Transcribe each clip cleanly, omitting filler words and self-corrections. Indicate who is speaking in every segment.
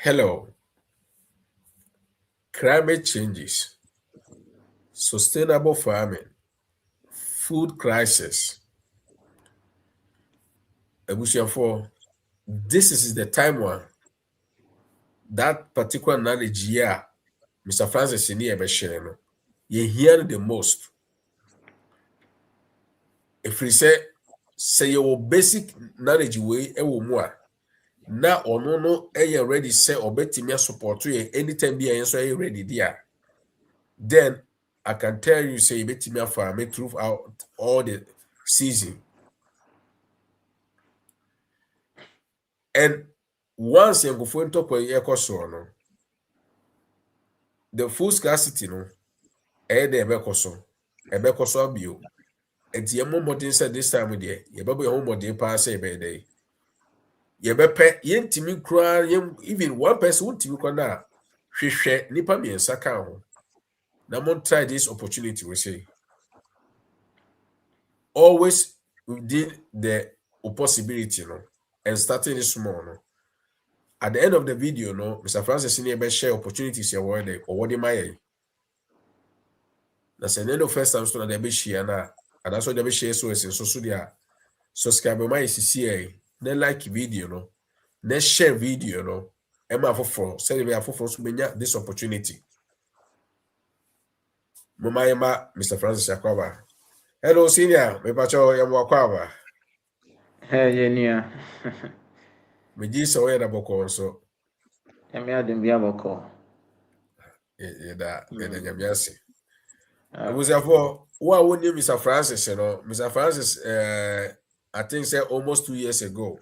Speaker 1: Hello, climate changes, sustainable farming, food crisis. Ebusiafo, this is the time one that particular knowledge here, Mr. Francis ni ebeshare no. You hear the most. If we say your basic knowledge way ewo mu a, na ono no ready say obetimi support you anytime be yen so ready there. Then I can tell you say obetimi farm throughout all the season. And once you go for top of no, the food scarcity no, de ebekoso bio. And the modern said this time with ye be home modern pass a day. Ye be pe yen timi kra even one person won't timi kona hwehwe nipa miensa ka ho. Na mon try this opportunity we say. Always within the possibility no, and starting this small no. At the end of the video, no, Mr. Francis Senior share opportunities here where they or what they might. That's the end of first time so they be share na, and that's what they be share so is so dia subscribe my CCA, then like video no, then share video no, Emma for say we are for this opportunity. Mama Mr. Francis Yakwaba. Hello senior, me pacho ya mwakwaba.
Speaker 2: Hey, Junior.
Speaker 1: Me ji so ya na boko so.
Speaker 2: Me adum bia boko.
Speaker 1: Da nyamiase. Ebusiafo, who won Mr. Francis, you know, Mr. Francis, I think say almost 2 years ago.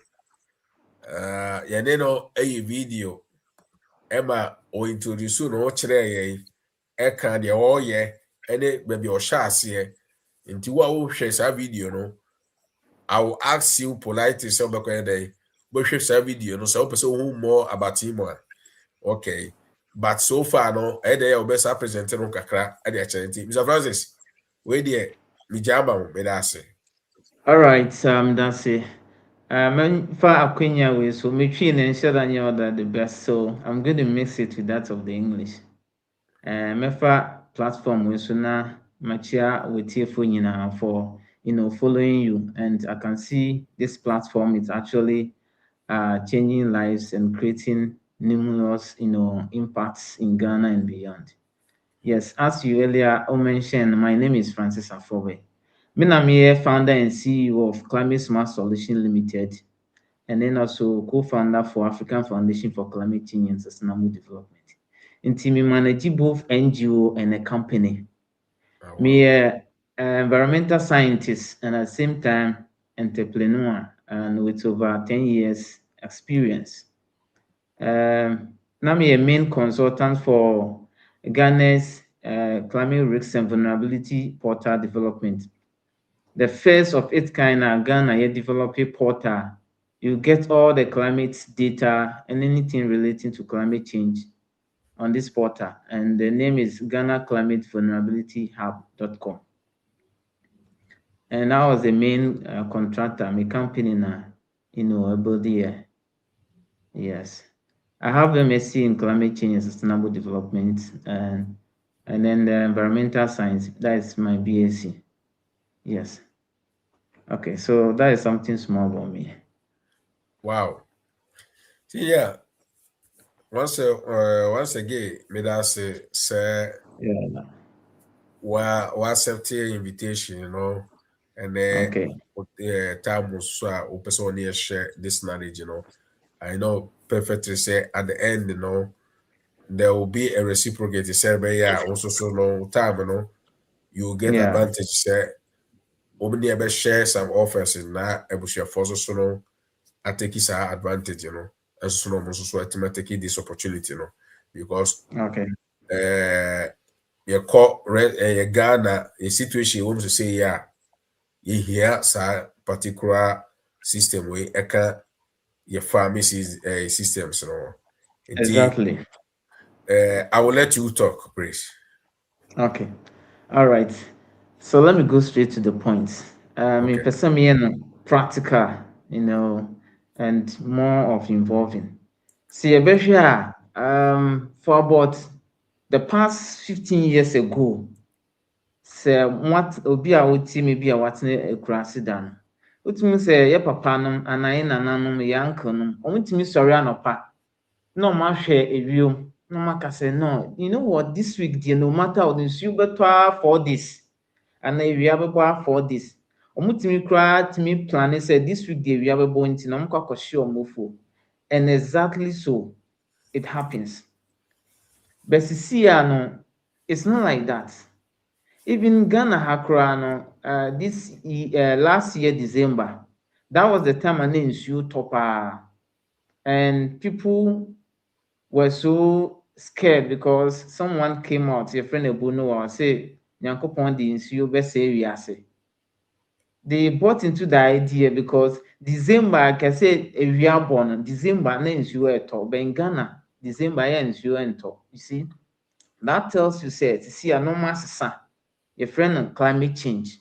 Speaker 1: No a video. Emma or introduce no chere e kan de all ye any baby or shas here. Into what will share that video, no. I will ask you politely some day, but share that video, no, so person who more about him. Okay. But so far, no, I will best present no kakra at the charity. Mr. Francis, where dear, me jamba, me that's it.
Speaker 2: All right, that's it. For Aquina way, so me tree and ensure that you order the best. So I'm going to mix it with that of the English. Mefa platform way so now machia with here for following you, and I can see this platform is actually changing lives and creating numerous impacts in Ghana and beyond. Yes, as you earlier mentioned, my name is Francis Afobe. I'm here, founder and CEO of Climate Smart Solution Limited, and then also co-founder for African Foundation for Climate Change and Sustainable Development. In team, manage both NGO and a company.
Speaker 1: Oh, wow.
Speaker 2: Me, environmental scientist, and at the same time, entrepreneur, and with over 10 years experience. Now, I'm a main consultant for Ghana's climate risks and vulnerability portal development. The first of its kind, Ghana developed a portal. You get all the climate data and anything relating to climate change on this portal. And the name is Ghana Climate Vulnerability Hub.com. And I was the main contractor, my company now, about the year. Yes. I have MSc in climate change and sustainable development, and then the environmental science. That is my BSc. Yes. Okay, so that is something small about me.
Speaker 1: Wow. See, yeah. Once again, me that's say
Speaker 2: Yeah.
Speaker 1: wa accept your invitation, you know, and then
Speaker 2: Okay.
Speaker 1: time was so person here share this knowledge, you know. I know perfectly say at the end, you know, there will be a reciprocate say, but yeah, also so no time, you know, you will get
Speaker 2: Yeah.
Speaker 1: advantage say open near share some offers in that ebushia for so no I take his advantage, you know, and so no so take this opportunity, you know, because
Speaker 2: Okay.
Speaker 1: your call Ghana a situation wants to say yeah, you hear particular system where your farming systems, you know.
Speaker 2: Exactly.
Speaker 1: I will let you talk, please.
Speaker 2: Okay. All right. So let me go straight to the point. In
Speaker 1: Okay.
Speaker 2: person, practical, and more of involving. See a for about the past 15 years ago, sɛ what obi a wotie me bi a watena akurase da no, wotumi sɛ yɛ papa nom anaa yɛ nananom yɛ uncle nom, ɔmotumi sɔre anɔpa na ɔmo ahwɛ ewiem na ɔmo aka sɛ no, you know what, this week deɛ no matter what, nsuo bɛtɔ a 4 days anaa ewia bɛbɔ a 4 days. Ɔmotumi koraa tumi plane sɛ this week deɛ ewia bɛbɔ nti na ɔmo kɔ akɔhye ɔmo afuo. And exactly so it happens. But see, no, it's not like that. Even Ghana Hakrano, last year December, that was the time I named you topa, and people were so scared because someone came out, your friend Ebuno, or say, Yankopon the insu best say. They bought into the idea because December, I can say a year born, December names you at all, but in Ghana, December ends you enter. You see, that tells you, say, to see a normal sun, your friend on climate change.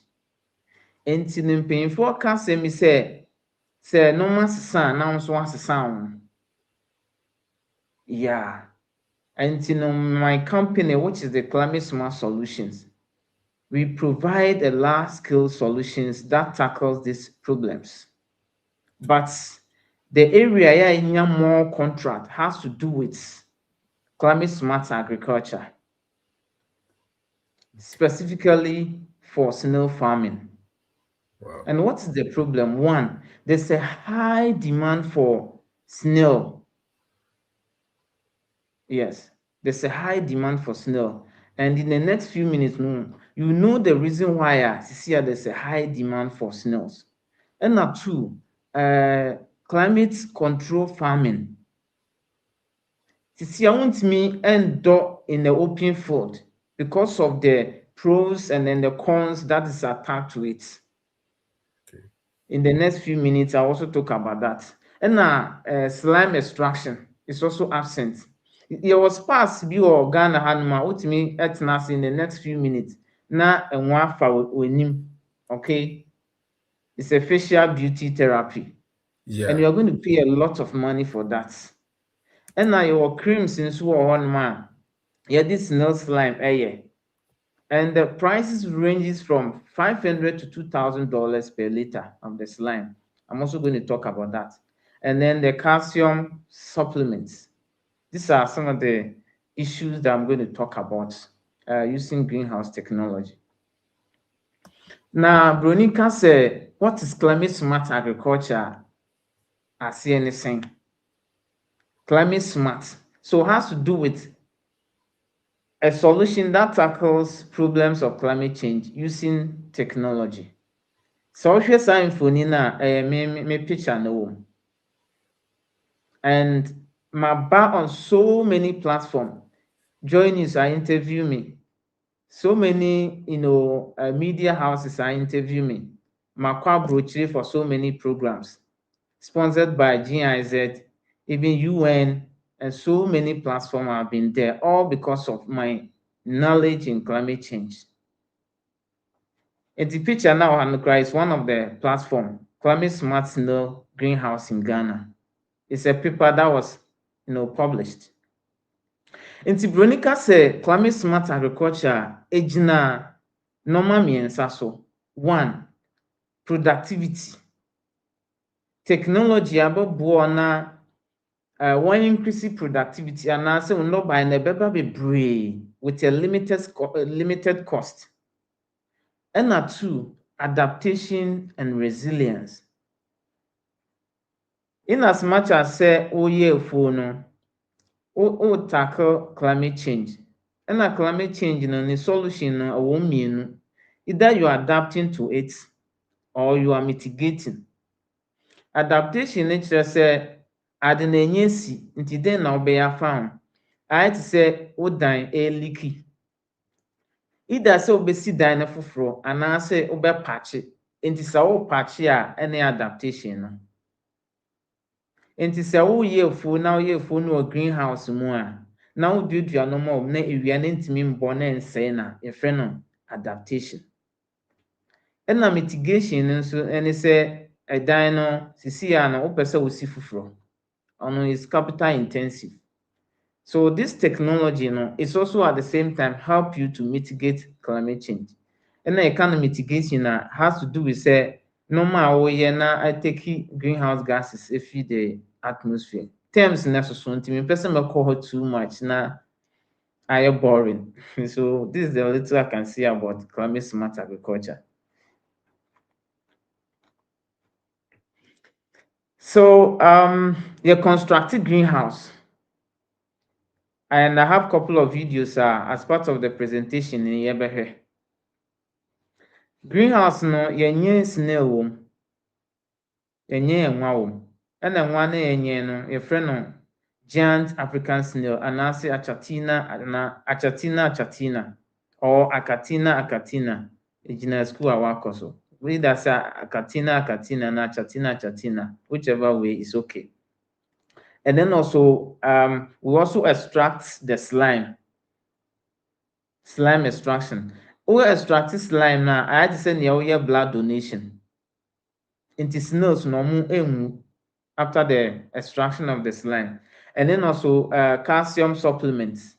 Speaker 2: And to the painful can say me say normal sun now so wants a sound. Yeah. And you know, my company, which is the Climate Smart Solutions, we provide a large-scale solutions that tackles these problems. But the area in more contract has to do with climate smart agriculture, specifically for snail farming.
Speaker 1: Wow.
Speaker 2: And what's the problem? One, there's a high demand for snail. Yes, there's a high demand for snail. And in the next few minutes, you know the reason why there's a high demand for snails. And now two, climate control farming. I want me endure in the open field because of the pros and then the cons that is attached to it.
Speaker 1: Okay.
Speaker 2: In the next few minutes, I'll also talk about that. And now, slime extraction is also absent. There was past be or Ghana Hanuma, which me etnas in the next few minutes. Na and one for winim. Okay. It's a facial beauty therapy. And
Speaker 1: Yeah.
Speaker 2: you're going to pay a lot of money for that. And now your creams in one man. Yeah, this snail slime, yeah. And the prices ranges from $500 to $2,000 per liter of the slime. I'm also going to talk about that. And then the calcium supplements. These are some of the issues that I'm going to talk about using greenhouse technology. Now, Bronika said, what is climate smart agriculture? I see anything. Climate smart. So it has to do with a solution that tackles problems of climate change using technology. So wohwɛ saa mfoni no a me picture no wɔ mu. And maba on so many platforms. Joy News I interview me. So many, media houses I interview me. Makwa brochure for so many programs. Sponsored by GIZ, even UN, and so many platforms have been there, all because of my knowledge in climate change. And the picture now is one of the platform, Climate Smart Snail Greenhouse in Ghana. It's a paper that was, published. And Bronica said climate smart agriculture ejina normal mmiɛnsa so. One, productivity. Technology abɛboa na one increase productivity anaasɛ nnɔbae na ɛbɛba bebree with a limited cost. And two, adaptation and resilience. In as much as say woyɛ afuo no, wo tackle climate change. And climate change no ne solution no ɛwɔ mmienu. Either you are adapting to it or you are mitigating. Adaptation ne kyerɛ sɛ ade na ɛnyɛ si nti den na wobɛyɛ afa ho. Ayɛ te sɛ wo dan leaky. Either sɛ wobɛsi dan no foforɔ anaasɛ wobɛpakye. Nti sɛ wopakye a ɛne adaptation no. Nti sɛ woyɛ afuo na woyɛ afuo no wɔ greenhouse mu a na woduadua no ma na ewia no ntumi mbɔ na nsɛe na yɛfrɛ no adaptation. Ɛna mitigation no nso ɛne sɛ ɛdan no sisi a no wopɛ sɛ wosi foforɔ. is capital intensive. So this technology, is also at the same time help you to mitigate climate change. And the kind of mitigation has to do with say normal way na I take greenhouse gases if the atmosphere. Terms necessary to me person may too much na I boring. So this is the little I can say about climate smart agriculture. So you constructed greenhouse. And I have a couple of videos as part of the presentation in Yebehe. Greenhouse no yenye snail wom, yenye enwa wom. Ɛna enwa na yenye no yɛfrɛ no giant African snail anaasɛ achatina or acatina. Egyina school a wakɔ so. Whether say acatina na achatina, whichever way is okay. And then also we also extract the slime extraction. We extract slime now. I had to send your blood donation. Into snails normal after the extraction of the slime. And then also calcium supplements.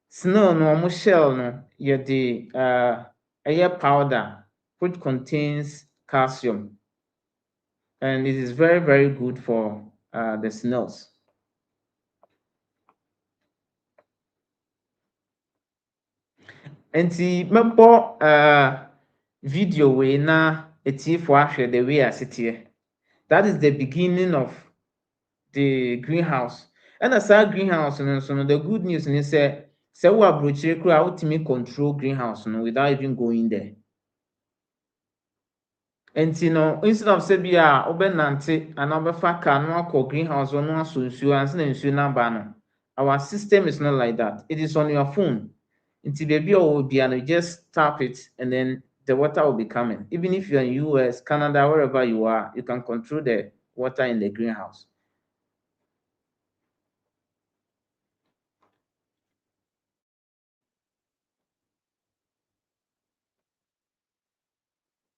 Speaker 2: Snail normal shell no the air powder which contains calcium. And it is very, very good for the snails. Nti mɛbɔ video wei na etiefo ahwɛ the way asiteɛ. That is the beginning of the greenhouse. Ɛna saa greenhouse no nso no the good news ni sɛ wo aburokyire kura wotumi control greenhouse no without even going there. Nti no instead of sɛ bi a wobɛnante anaa wobɛfa car no akɔ greenhouse no aso nsuo ansa na nsuo no aba no. Our system is not like that. It is on your phone. Until baby or bia you just tap it and then the water will be coming. Even if you're in US, Canada, wherever you are, you can control the water in the greenhouse.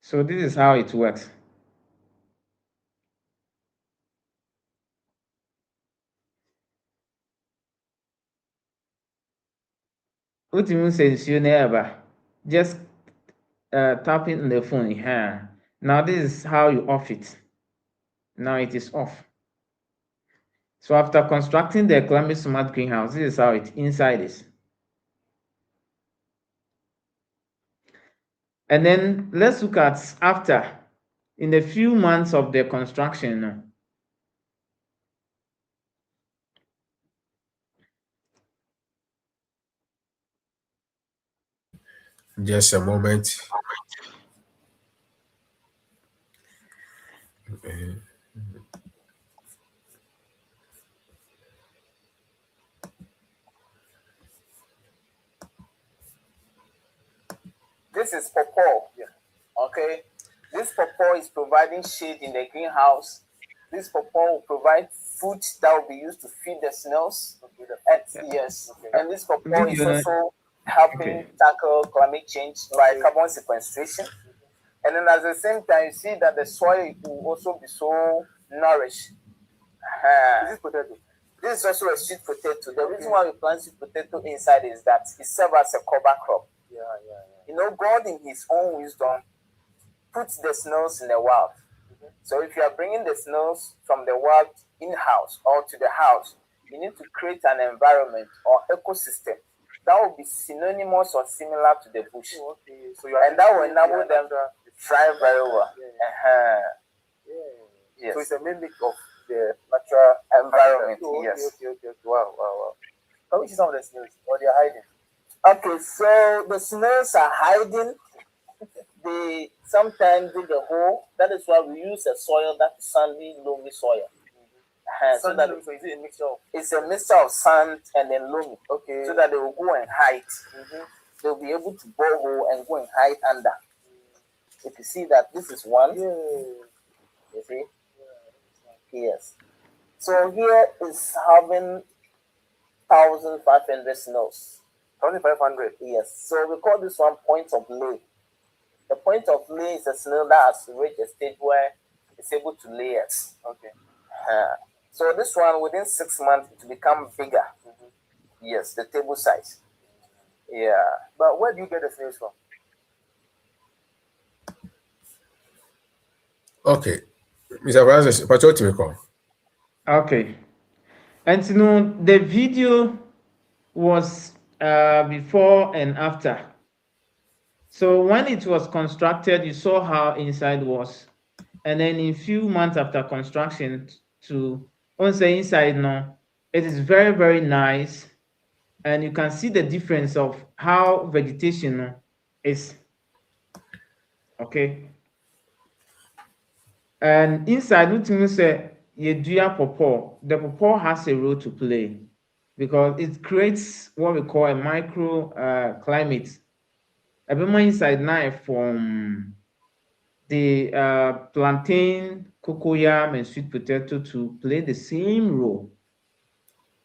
Speaker 2: So this is how it works. What you mean say you never just tap it on the phone here. Now this is how you off it. Now it is off. So after constructing the climate smart greenhouse, this is how it inside is. And then let's look at after in the few months of the construction.
Speaker 1: Just a moment.
Speaker 3: This is pawpaw. Yeah. Okay. This pawpaw is providing shade in the greenhouse. This pawpaw will provide food that will be used to feed the snails. Yes. Okay. And this pawpaw is also helping tackle climate change by carbon sequestration. And then at the same time, you see that the soil will also be so nourished. Is this potato? This is also a sweet potato. The reason why we plant sweet potato inside is that it serves as a cover crop. You know, God in his own wisdom puts the snails in the wild. So if you are bringing the snails from the wild in-house or to the house, you need to create an environment or ecosystem that will be synonymous or similar to the bush. So and that will enable them to thrive very well. Yes. So it's a mimic of the natural environment. Yes. Okay. Wow. Can we see some of the snails? Or they are hiding? Okay, so the snails are hiding. They sometimes dig a hole. That is why we use a soil that is sandy, loamy soil. So that is it a mixture of? It's a mixture of sand and then loamy. Okay. So that they will go and hide. They'll be able to bore hole and go and hide under. If you see that, this is one. You see? Yes. So here is having 1,500 snails. 1,500. Yes. So we call this one point of lay. The point of lay is a snail that has reached a stage where it's able to lay eggs. Okay. So this one within 6 months it will become bigger. Yes, the table size. Yeah.
Speaker 4: But where do you get the snails from?
Speaker 1: Okay. Mr. Francis, what you me call?
Speaker 2: Okay. And you know, the video was before and after. So when it was constructed, you saw how inside was. And then in few months after construction to on the inside now, it is very, very nice. And you can see the difference of how vegetation is. Okay. And inside, which means Yedua Popo, the Popo has a role to play because it creates what we call a micro climate. Everyone inside now from the plantain, cocoyam, and sweet potato to play the same role.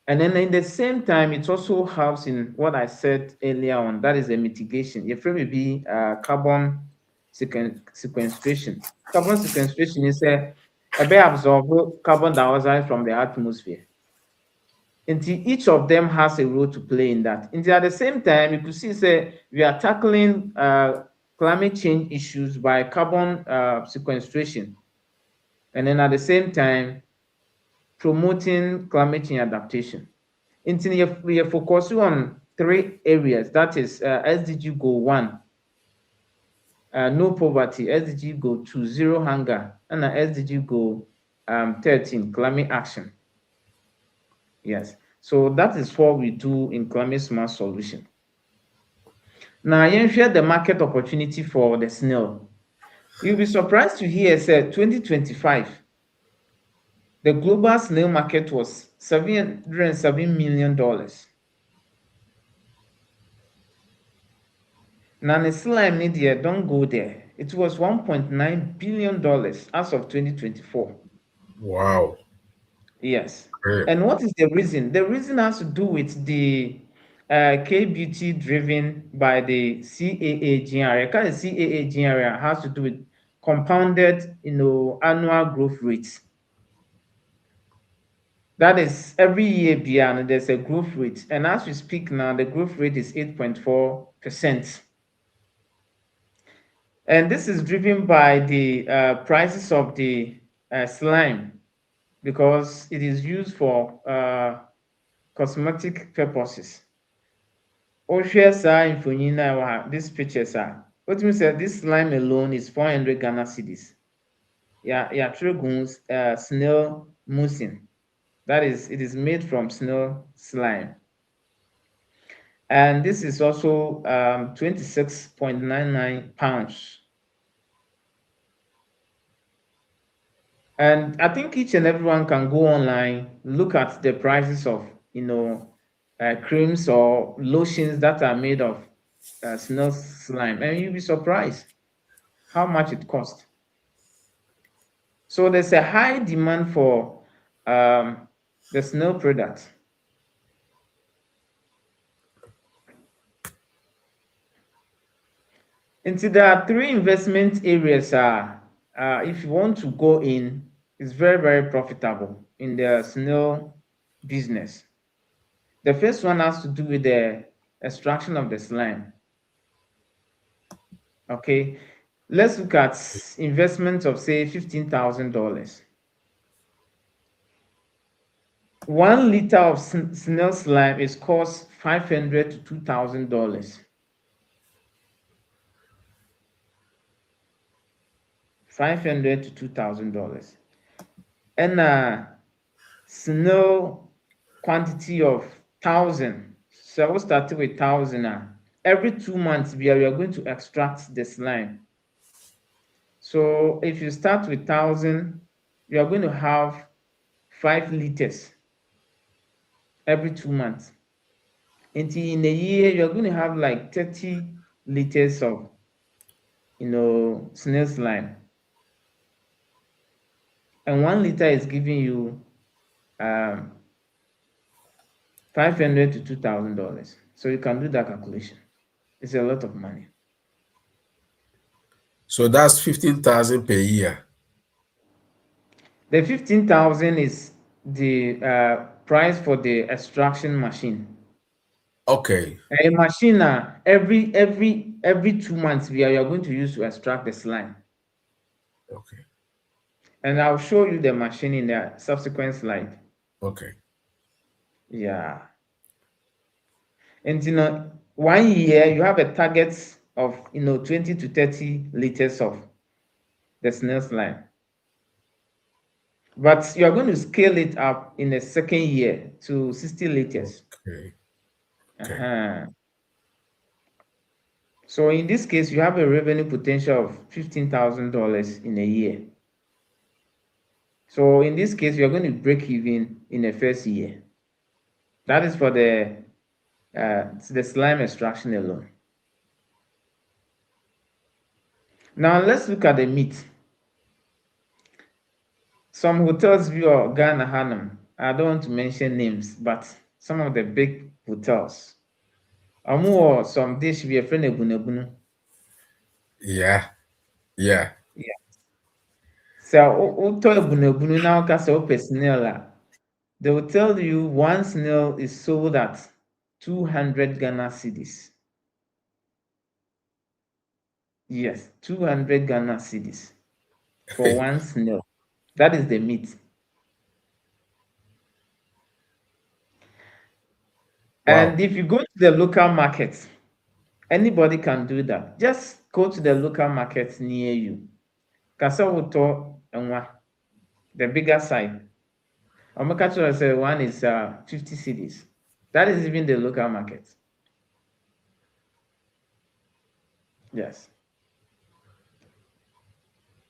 Speaker 2: And then in the same time, it also helps in what I said earlier on, that is the mitigation. Your frame will be carbon sequestration. Carbon sequestration is a bay absorb carbon dioxide from the atmosphere. And each of them has a role to play in that. And at the same time, you could see say we are tackling climate change issues by carbon sequestration. And then at the same time, promoting climate change adaptation. We are focusing on three areas. That is SDG Goal 1, no poverty, SDG Goal 2, zero hunger, and SDG Goal 13, climate action. Yes, so that is what we do in climate smart solution. Now, you share the market opportunity for the snail. You'll be surprised to hear say 2025, the global snail market was $707 million. Now, the slime media don't go there. It was $1.9 billion as of 2024.
Speaker 1: Wow.
Speaker 2: Yes.
Speaker 1: Great.
Speaker 2: And what is the reason? The reason has to do with the K-beauty driven by the CAA GRA. Kind of CAA GRA has to do with compounded, annual growth rates. That is every year beyond there's a growth rate. And as we speak now, the growth rate is 8.4%. And this is driven by the prices of the slime because it is used for cosmetic purposes. Ohwɛ saa mfonyin na ɛwɔ ha, this pictures what means that this slime alone is 400 Ghana cedis. Yeah, yɛatwerɛ gu snail mucin. That is, it is made from snail slime. And this is also 26.99 pounds. And I think each and everyone can go online, look at the prices of, creams or lotions that are made of snail slime, and you'll be surprised how much it costs. So there's a high demand for the snail products. And so there are three investment areas. If you want to go in, it's very, very profitable in the snail business. The first one has to do with the extraction of the slime. Okay, let's look at investment of say $15,000. 1 liter of snail slime is cost $500 to $2,000. $500 to $2,000. And snail quantity of 1,000. So we started with 1,000. Every 2 months, we are going to extract the slime. So if you start with 1,000, you are going to have 5 liters every 2 months. Until in a year, you're going to have like 30 liters of, snail slime. And 1 liter is giving you $500 to $2,000. So you can do that calculation. It's a lot of money.
Speaker 1: So that's 15,000 per year.
Speaker 2: The 15,000 is the price for the extraction machine.
Speaker 1: Okay.
Speaker 2: A machine every 2 months we are going to use to extract the slime.
Speaker 1: Okay.
Speaker 2: And I'll show you the machine in the subsequent slide.
Speaker 1: Okay.
Speaker 2: Yeah. And 1 year you have a target of 20 to 30 liters of the snail slime. But you are going to scale it up in the second year to 60 liters.
Speaker 1: Okay. Okay.
Speaker 2: Uh-huh. So in this case, you have a revenue potential of $15,000 in a year. So in this case, you're going to break even in the first year. That is for the slime extraction alone. Now let's look at the meat. Some hotels view Ghana Hanum. I don't want to mention names, but some of the big hotels. Or some dish we are friend ebunebunu.
Speaker 1: Yeah. Yeah.
Speaker 2: Yeah. So uto ebunebunu now kasa ope snail. They will tell you one snail is sold at 200 Ghana cedis. Yes, 200 Ghana cedis for one snail. That is the meat.
Speaker 1: Wow.
Speaker 2: And if you go to the local market, anybody can do that. Just go to the local market near you. Kasawuto enwa, the bigger side. Omakacho say one is 50 cedis. That is even the local market. Yes.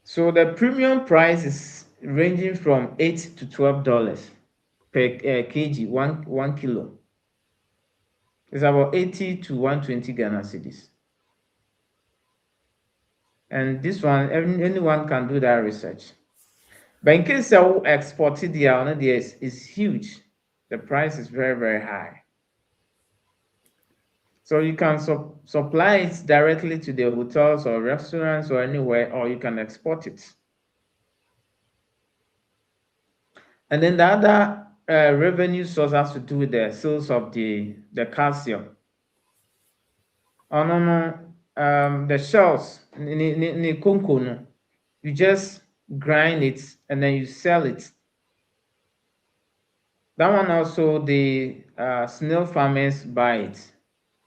Speaker 2: So the premium price is ranging from $8 to $12 per kg, one kilo. It's about 80 to 120 Ghana cedis. And this one, anyone can do that research. But in case you export it, the is huge. The price is very, very high. So you can supply it directly to the hotels or restaurants or anywhere, or you can export it. And then the other revenue source has to do with the sales of the calcium. Oh no, the shells, ni konko no, you just grind it and then you sell it. That one also the snail farmers buy it.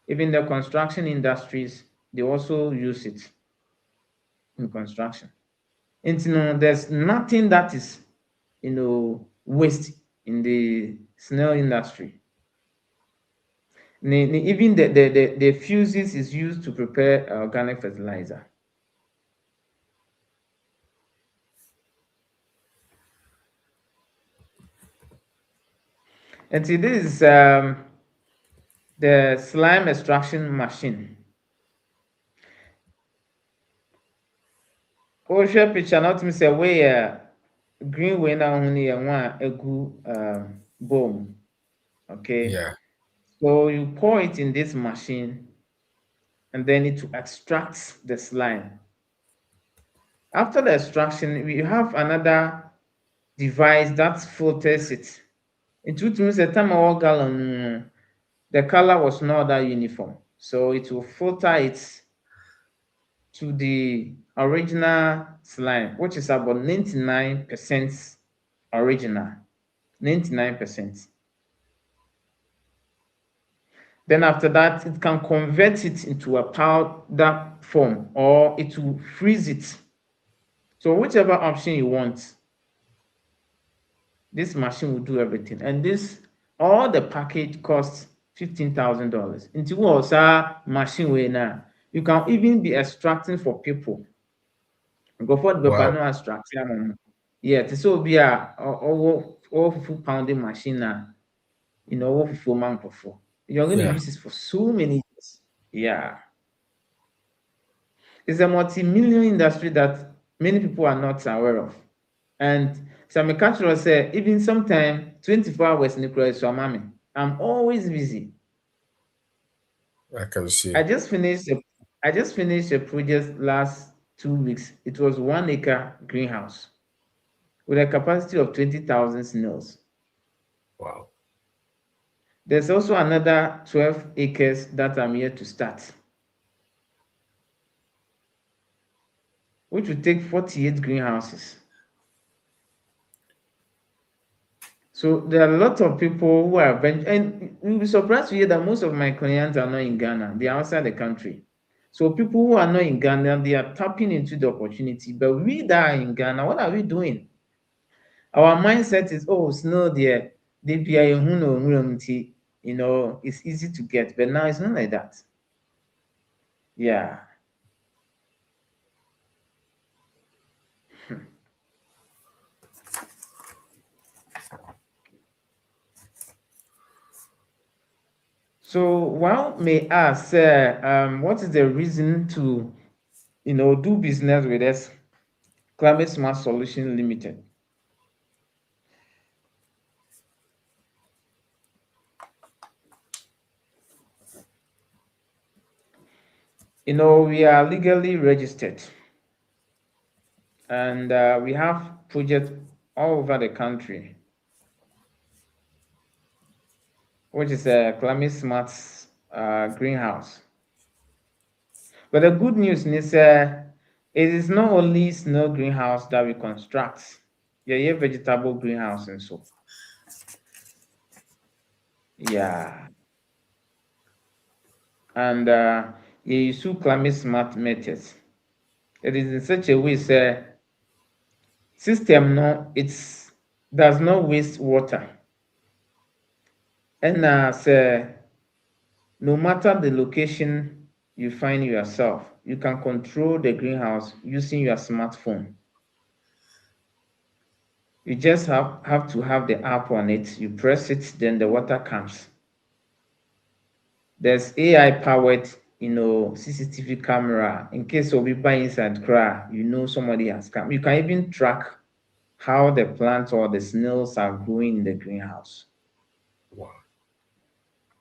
Speaker 2: Even the construction industries, they also use it in construction. And there's nothing that is waste in the snail industry. Even the fuses is used to prepare organic fertilizer. And see, this is the slime extraction machine. Wohwɛ picture na wotumi sɛ weyɛ green way na wohu no yɛ ho a egu bowl mu. Okay.
Speaker 1: Yeah.
Speaker 2: So you pour it in this machine and then it extracts the slime. After the extraction, we have another device that filters it. It means the time our gallon, the color was not that uniform. So it will filter it to the original slime, which is about 99% original. 99%. Then after that, it can convert it into a powder form or it will freeze it. So whichever option you want, this machine will do everything. And all the package costs $15,000. Into what machine way now, you can even be extracting for people. Go for the
Speaker 1: Wow.
Speaker 2: paper no extract. Yeah, this will be all full pounding machine now. All full man for. You're going to
Speaker 1: Yeah.
Speaker 2: use it for so many years. Yeah. It's a multi-million industry that many people are not aware of. And some cultural say even sometimes 24 hours in the cross for mommy. I'm always busy.
Speaker 1: I can
Speaker 2: I
Speaker 1: see.
Speaker 2: just finished a I just finished a project last 2 weeks. It was 1 acre greenhouse with a capacity of 20,000 snails.
Speaker 1: Wow.
Speaker 2: There's also another 12 acres that I'm yet to start, which will take 48 greenhouses. So there are a lot of people who are and you'll be surprised to hear that most of my clients are not in Ghana, they are outside the country. So people who are not in Ghana, they are tapping into the opportunity. But we that are in Ghana, what are we doing? Our mindset is, oh, snow there, they be a you know, it's easy to get, but now it's not like that. Yeah. So one may ask, what is the reason to, you know, do business with us, Climate Smart Solution Limited? You know, we are legally registered, and we have projects all over the country, which is a Climate Smart greenhouse. But the good news is, it is not only snow greenhouse that we construct. Yeah, vegetable greenhouse and so. Yeah, and you use climate smart methods. It is in such a way, say, system no, it's does not waste water, and say, no matter the location you find yourself, you can control the greenhouse using your smartphone. You just have to have the app on it. You press it, then the water comes. There's AI powered, you know, CCTV camera in case of people inside cry, you know somebody has come. You can even track how the plants or the snails are growing in the greenhouse.
Speaker 1: Wow.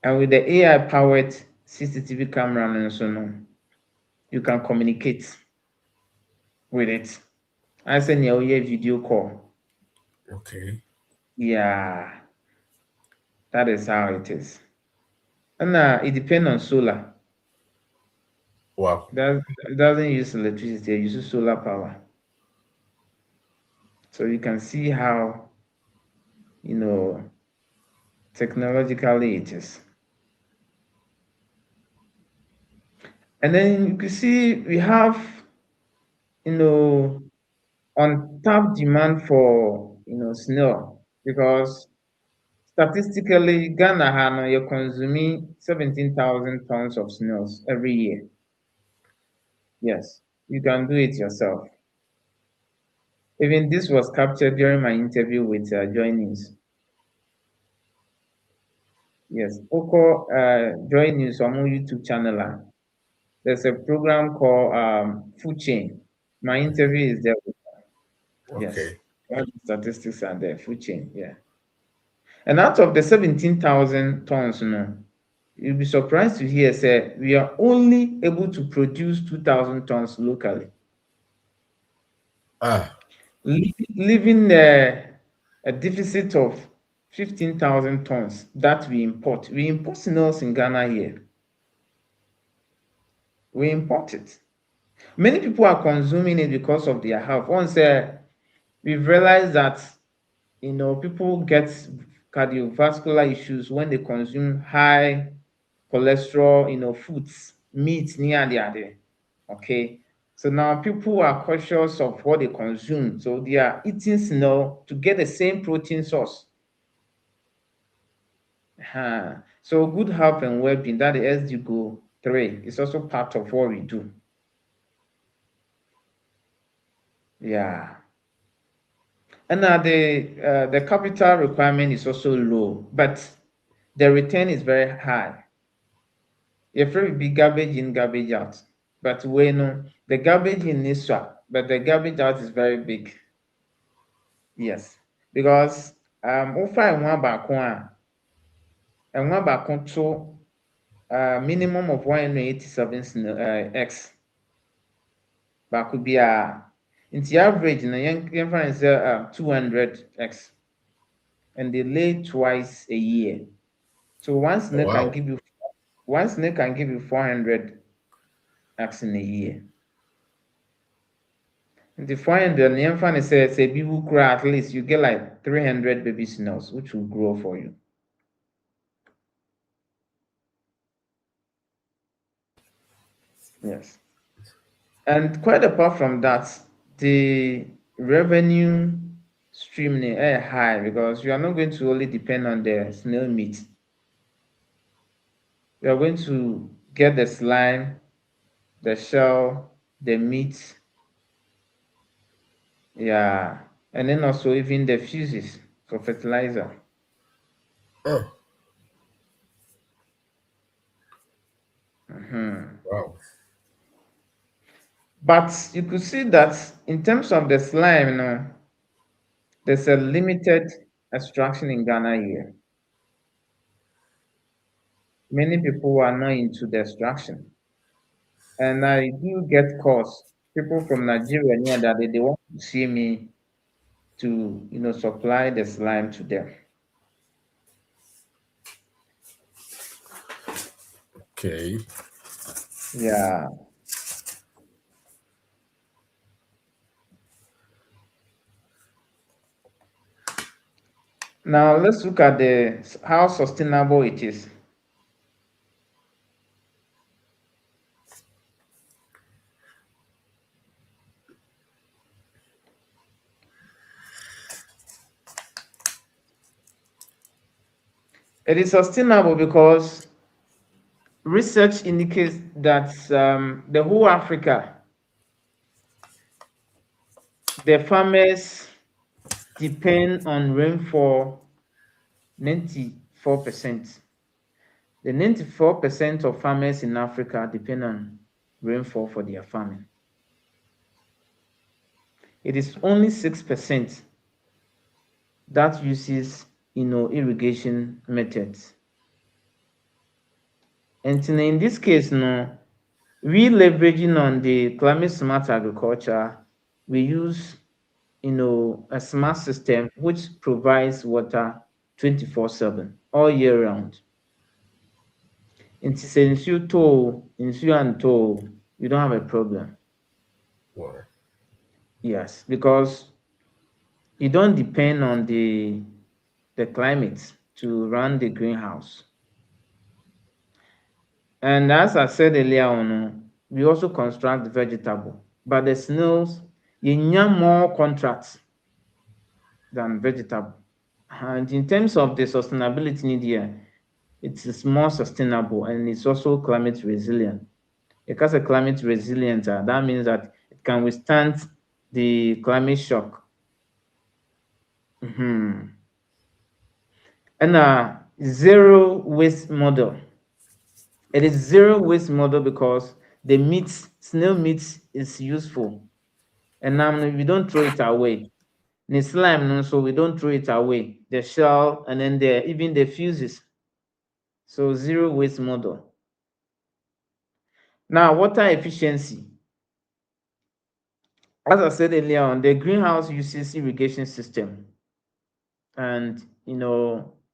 Speaker 2: And with the AI powered CCTV camera and so on, you can communicate with it. I send you a video call.
Speaker 1: Okay.
Speaker 2: Yeah, that is how it is. And it depends on solar.
Speaker 1: Wow.
Speaker 2: That it doesn't use electricity, it uses solar power. So you can see how, you know, technologically it is. And then you can see we have, you know, untapped demand for, you know, snail because statistically Ghana you're consuming 17,000 tons of snails every year. Yes, you can do it yourself. Even this was captured during my interview with Joy News. Yes, Oko Joy News on my YouTube channel. There's a program called Food Chain. My interview is there. Yes,
Speaker 1: Okay.
Speaker 2: all the statistics are there. Food chain, yeah. And out of the 17,000 tons, you'll be surprised to hear say we are only able to produce 2,000 tons locally,
Speaker 1: Ah.
Speaker 2: leaving a deficit of 15,000 tons that we import. We import snails in Ghana here. We import it. Many people are consuming it because of their health. Once we've realized that, you know, people get cardiovascular issues when they consume high cholesterol, you know, foods, meat, near the other. Okay. So now people are cautious of what they consume. So they are eating snail to get the same protein source. So good health and well-being, that is SDG goal 3, is also part of what we do. Yeah. And the capital requirement is also low, but the return is very high. If it be garbage in, garbage out. But we know the garbage in is swap, but the garbage out is very big. Yes. Because ofa enwa baako to minimum of 187 x baako bia. Nti average na yɛmfa ne sɛ 200 x. and they lay twice a year. So
Speaker 1: Wow.
Speaker 2: one snake can give you 400 eggs in a year. And the 400 the infant says a people grow at least you get like 300 baby snails which will grow for you. Yes. And quite apart from that, the revenue stream is high because you are not going to only depend on the snail meat. You are going to get the slime, the shell, the meat, yeah, and then also even the fuses for fertilizer.
Speaker 1: Oh,
Speaker 2: Mhm.
Speaker 1: wow.
Speaker 2: But you could see that in terms of the slime, there's a limited extraction in Ghana here. Many people are not into the extraction. And I do get calls, people from Nigeria near that they want to see me to, supply the slime to them.
Speaker 1: Okay.
Speaker 2: Yeah. Now let's look at the how sustainable it is. It is sustainable because research indicates that the whole Africa, the farmers depend on rainfall 94%. The 94% of farmers in Africa depend on rainfall for their farming. It is only 6% that uses irrigation methods. And in this case, we leveraging on the climate smart agriculture, we use a smart system which provides water 24/7 all year round. And since you tow, and tow, you don't have a problem.
Speaker 1: Wow.
Speaker 2: Yes, because you don't depend on the climate to run the greenhouse. And as I said earlier on, we also construct vegetable, but the snails, you need more contracts than vegetable. And in terms of the sustainability need here, it is more sustainable and it's also climate resilient. Because a climate resilient, that means that it can withstand the climate shock. Mhm. And zero waste model. It is zero waste model because the meat, snail meat is useful. And now we don't throw it away. The slime, so we don't throw it away. The shell and then even the fuses. So zero waste model. Now, water efficiency. As I said earlier on, the greenhouse uses irrigation system. And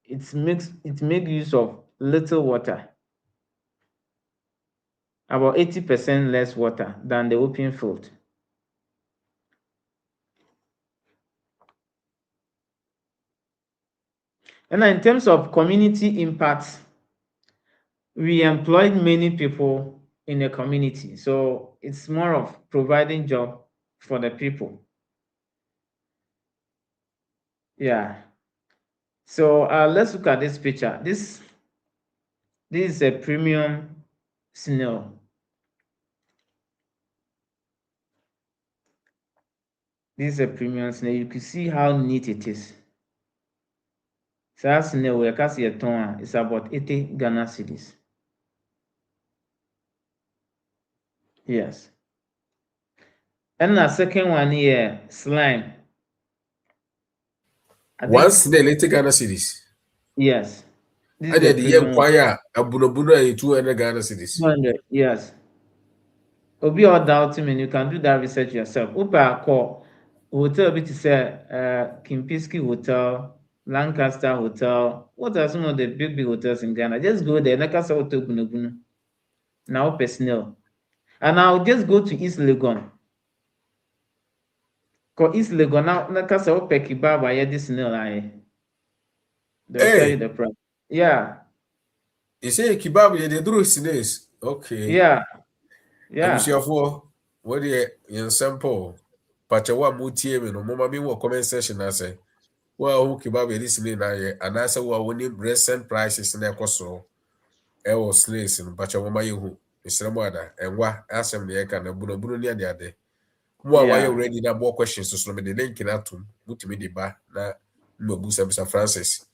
Speaker 2: it makes use of little water, about 80% less water than the open field. And in terms of community impact, we employed many people in the community. So it's more of providing job for the people. Yeah. So let's look at this picture. This is a premium snail. This is a premium snail. You can see how neat it is. Saa snail wɔ yɛka sɛ yɛtɔn a, it's about 80 Ghana cedis. Yes. And the second one here, slime. I think
Speaker 1: Once the later Ghana cities.
Speaker 2: yes. This
Speaker 1: I
Speaker 2: is the
Speaker 1: did the year
Speaker 2: premium one.
Speaker 1: choir, a bunabuno 200 Ghana cities.
Speaker 2: 200, yes. Obi all doubting me, you can do that research yourself. Upa call hotel bit say Kimpiski Hotel Lancaster Hotel. What are some of the big hotels in Ghana? Just go there. Lancaster Hotel Gunugunu. Now personnel. And I'll just go to East Legon. Because East Legon now Lancaster Hotel Kebab I this snail I. They'll tell you
Speaker 1: Hey,
Speaker 2: the price. Yeah.
Speaker 1: you say kebab ye dey duro sines. Okay.
Speaker 2: Yeah. Yeah.
Speaker 1: Abusuafoɔ, wo deɛ yɛn sample. Pakyɛ wo a motie me no, moma me wɔ comment section ase. Wo a wo kebab yɛde sine na ayɛ, anaasɛ wo a wonim recent prices na ɛkɔ so ɛwɔ slaves no, pakyɛ moma yɛhu. Mesrɛ mo ada, ɛnwa asɛm ne yɛka na bunabunu ne ade. Mo a wayɛ
Speaker 2: Yeah.
Speaker 1: ready na more questions so me de link na atom. Mutumi de ba na mmabusa bisa Francis.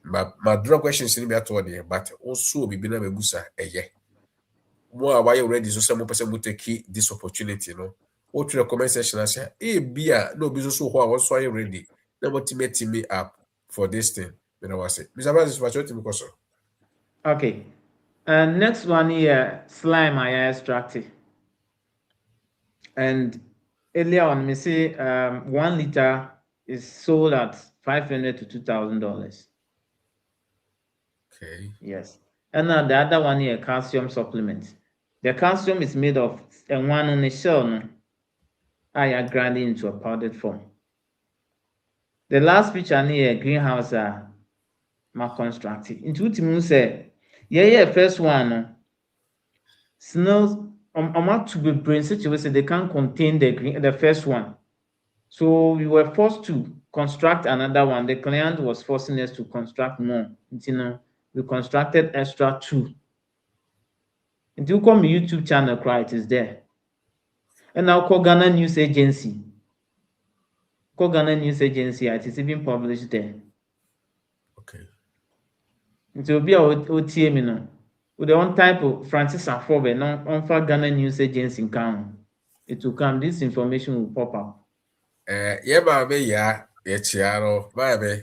Speaker 1: Ma draw questions ni bi ato deɛ, but also bibi na mabusa ɛyɛ. Mo a wayɛ ready so sɛ mo pɛ sɛ mo take this opportunity no. Wo twerɛ comment section ase, bia na obi so hɔ a wɔso ayɛ ready. Na mo team me up for this thing. Me na wase. Mr. Francis, what you kɔ so?
Speaker 2: Okay. And next one here, slime I extracted. And earlier on, me say 1 liter is sold at $500 to $2,000.
Speaker 1: Okay.
Speaker 2: Yes. And now the other one here, calcium supplement. The calcium is made of a one on the shell, no? I are grinded into a powdered form. The last picture near greenhouse ma constructed. Into what you say, yeah, first one, no? Snails, I'm to be brain situation, they can't contain the first one. So we were forced to construct another one. The client was forcing us to construct more. You know, we constructed extra 2. And you come YouTube channel, cry, it is there. And now call Ghana News Agency. Call Ghana News Agency, it is even published there.
Speaker 1: Okay.
Speaker 2: It will be our OTM, no. With the one type of Francis Afobe, no, on for Ghana News Agency in come. It will come, this information will pop up.
Speaker 1: Ye maame ya yɛkyia no maame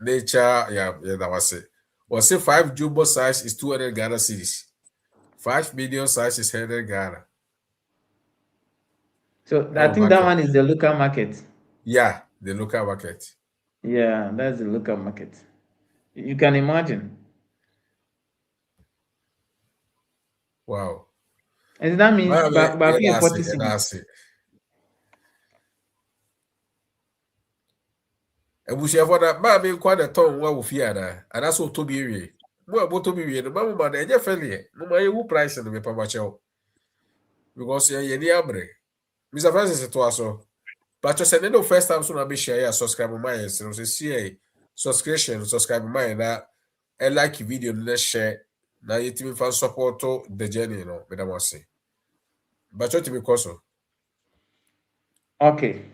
Speaker 1: nature ya da wase. Was say 5 jumbo size is 200 Ghana cedis. 5 medium size is 100 Ghana.
Speaker 2: So I
Speaker 1: Oh,
Speaker 2: think that
Speaker 1: market.
Speaker 2: one is the local market.
Speaker 1: Yeah, the local market.
Speaker 2: Yeah, that's the local market. You can imagine.
Speaker 1: Wow.
Speaker 2: And that means
Speaker 1: Maame
Speaker 2: back in
Speaker 1: yɛda
Speaker 2: 40
Speaker 1: ase yɛda
Speaker 2: cities.
Speaker 1: ase. Abusuafo na maame nkwa na tɔn wa wo fie ana anaasɛ ɔtɔ bi ewie. Mo a bɔtɔ bi wie no mamu ma na ɛnyɛ fɛliɛ. Mo ma yɛwu price no mepa makyɛw. Because yɛ ni abre. Mr. Francis to aso. But you said no first time so na be share subscribe my so see subscribe my na and like video na share na yetimi fan support to the journey no me that was say. But what me so
Speaker 2: Okay.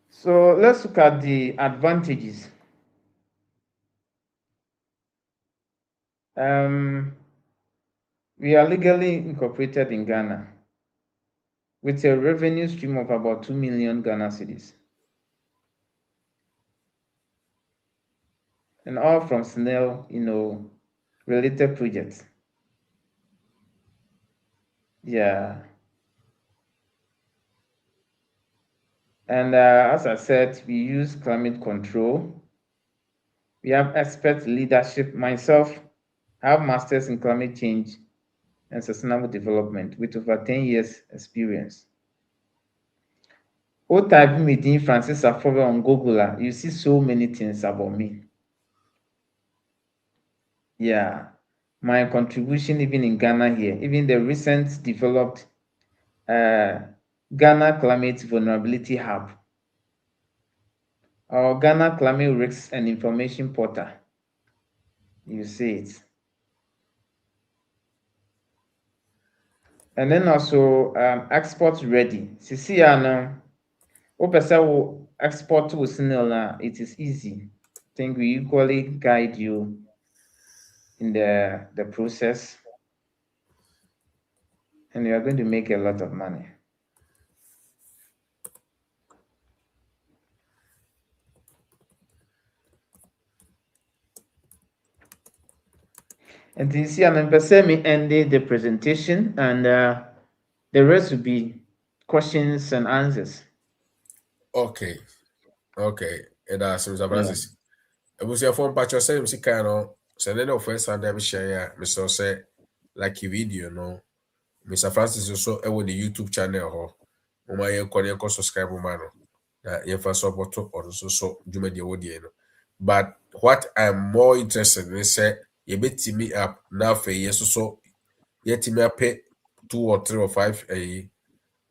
Speaker 2: So let's look at the advantages. We are legally incorporated in Ghana with a revenue stream of about 2 million Ghana cedis. And all from snail, related projects. Yeah. And as I said, we use climate control. We have expert leadership. Myself, I have masters in climate change and sustainable development with over 10 years experience. What type meeting Francis Afobe on Google, you see so many things about me. Yeah, my contribution even in Ghana here, even the recent developed Ghana Climate Vulnerability Hub or Ghana Climate Risks and Information Portal. You see it. And then also export ready. See, Opesa export to Sinela, it is easy. I think we equally guide you in the process, and you are going to make a lot of money. And you see, I'm me ended the presentation, and the rest will be questions and answers.
Speaker 1: okay. And Mr.
Speaker 2: Yeah.
Speaker 1: Francis. abusuafo mpacho say me sika no se ne no first time dem share ya me so say like video no Mr. Francis so e wo the YouTube channel ho mo ma ye ko subscribe mo ma no na ye fa support or so dwuma de wo de no but what I'm more interested in say ye betimi up na fe ye so yetimi ape 2 or 3 or 5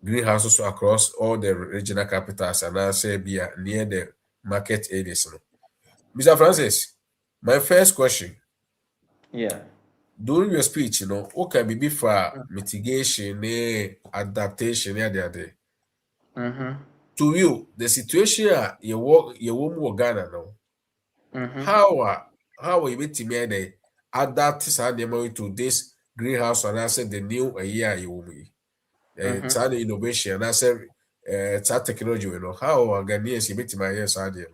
Speaker 1: greenhouses across all the regional capitals and I say be near the market areas no. Mr. Francis, my first question
Speaker 2: Yeah.
Speaker 1: during your speech, what can be for mitigation, adaptation,
Speaker 2: Mm-hmm.
Speaker 1: to you, the situation you work Ghana now,
Speaker 2: Mm-hmm.
Speaker 1: how are you to me the adapt to this greenhouse and I said the new year you will be
Speaker 2: Mm-hmm.
Speaker 1: the innovation and I said technology, how are Ghanaians you to my yes idea.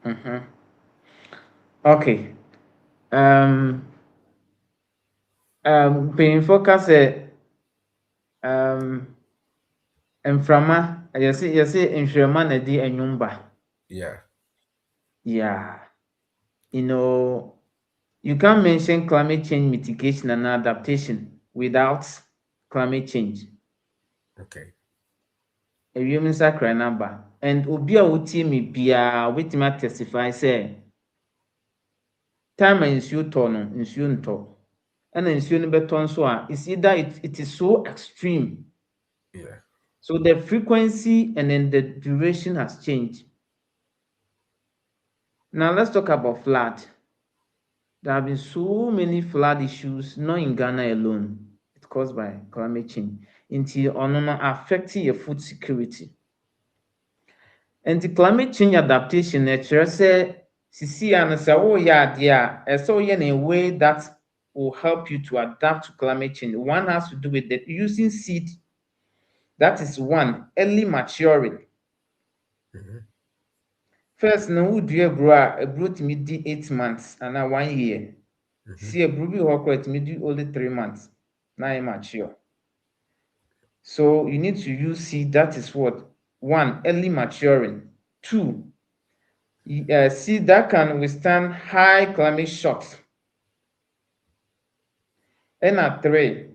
Speaker 2: Mm-hmm. Okay. Um. Mpanyinfoɔ ka sɛ mframa yɛse nhwɛma na ɛde nnwom ba.
Speaker 1: Yeah.
Speaker 2: Yeah. You know, you can't mention climate change mitigation and adaptation without climate change.
Speaker 1: Okay.
Speaker 2: Ewiem nsakra n'aba. And obi a wotie me biara wobɛtumi atestify sɛ time a nsuo tɔ no, nsuo ntɔ. Ɛna nsuo no bɛtɔ nso a, it's either it is so extreme.
Speaker 1: Yeah.
Speaker 2: So the frequency and then the duration has changed. Now let's talk about flood. There have been so many flood issues, not in Ghana alone. It's caused by climate change. Until on affecting your food security. And the climate change adaptation, nature say, sisi and say, oh yeah, dear, so in a way that will help you to adapt to climate change. One has to do with the using seed. That is one, early maturing.
Speaker 1: Mm-hmm.
Speaker 2: First, na wodua aburo tumi di 8 months anaa 1 year.
Speaker 1: Mm-hmm.
Speaker 2: See, aburo bi wɔ hɔ koraa tumi di only 3 months na ayɛ mature. So you need to use seed that is what? One, early maturing. Two, seed that can withstand high climate shocks. And three,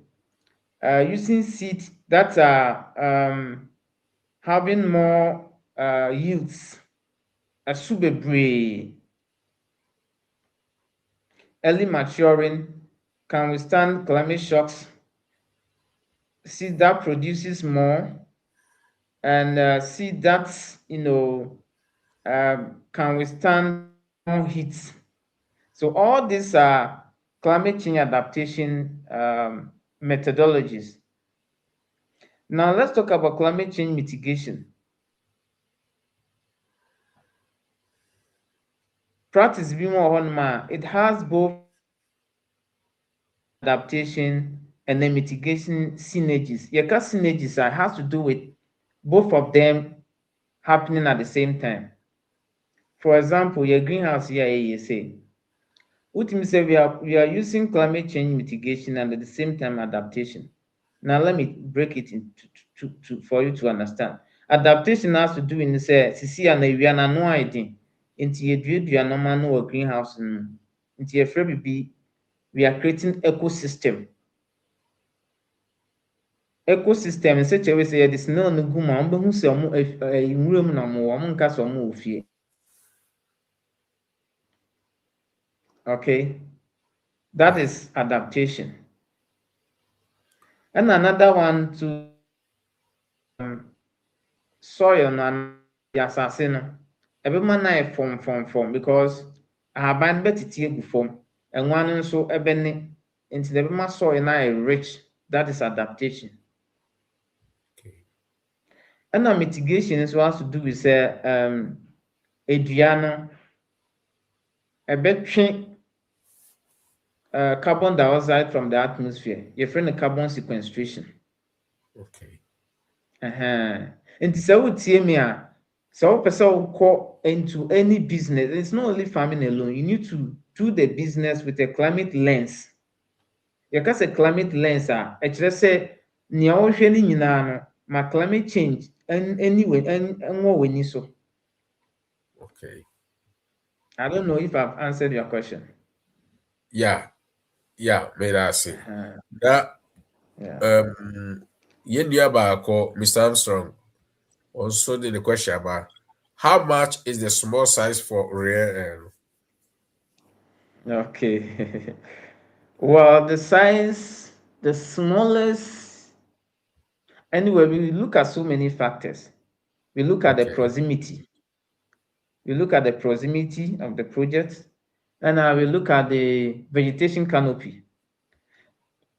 Speaker 2: using seed that are having more yields. Ɛso bebree. Early maturing can withstand climate shocks. Seed that produces more, and seed that can withstand more heat. So all these are climate change adaptation methodologies. Now let's talk about climate change mitigation. Practice bi mu wɔ hɔnom a it has both adaptation and then mitigation synergies. Yɛka synergies a has to do with both of them happening at the same time. For example, your greenhouse here, you say, wotumi say we are using climate change mitigation and at the same time adaptation. Now let me break it into for you to understand. Adaptation has to do in say sisi a na ewia na no ayɛ nti yɛduadua nneɛma no wɔ greenhouse no nti yɛfrɛ bibi we are creating ecosystem. Ecosystem in such a way sɛ yɛde snail no gu mu a wɔbɛhu sɛ ɔmo nwura mu na ɔmo wɔ ɔmo nka sɛ ɔmo wɔ fie. Okay, that is adaptation. And another one to soil no asase no ɛbɛma no ayɛ fɔm because ahaban no bɛtete agu fam ɛnwa no nso ɛbɛne nti na ɛbɛma soil no ayɛ rich. That is adaptation.
Speaker 1: Okay.
Speaker 2: And mitigation nso has to do with sɛ edua no ɛbɛtwe carbon dioxide from the atmosphere. Yɛfrɛ no carbon sequestration.
Speaker 1: Okay.
Speaker 2: Nti sɛ wotie me a sɛ wopɛ sɛ wokɔ into any business, it's not only farming alone. You need to do the business with a climate lens. Yɛka sɛ climate lens a ɛkyerɛ sɛ nea wɔhwɛ no nyinaa no ma climate change ɛnwɔ w'ani so.
Speaker 1: Okay.
Speaker 2: I don't know if I've answered your question.
Speaker 1: Yeah, yeah, made I say.
Speaker 2: Uh-huh.
Speaker 1: That
Speaker 2: Yeah.
Speaker 1: yɛn nua baako, Mr. Armstrong, also did the question about how much is the small size for rare
Speaker 2: Okay. Well, the size, the smallest, anyway, we look at so many factors. We look at the
Speaker 1: okay,
Speaker 2: proximity. We look at the proximity of the project, and we look at the vegetation canopy.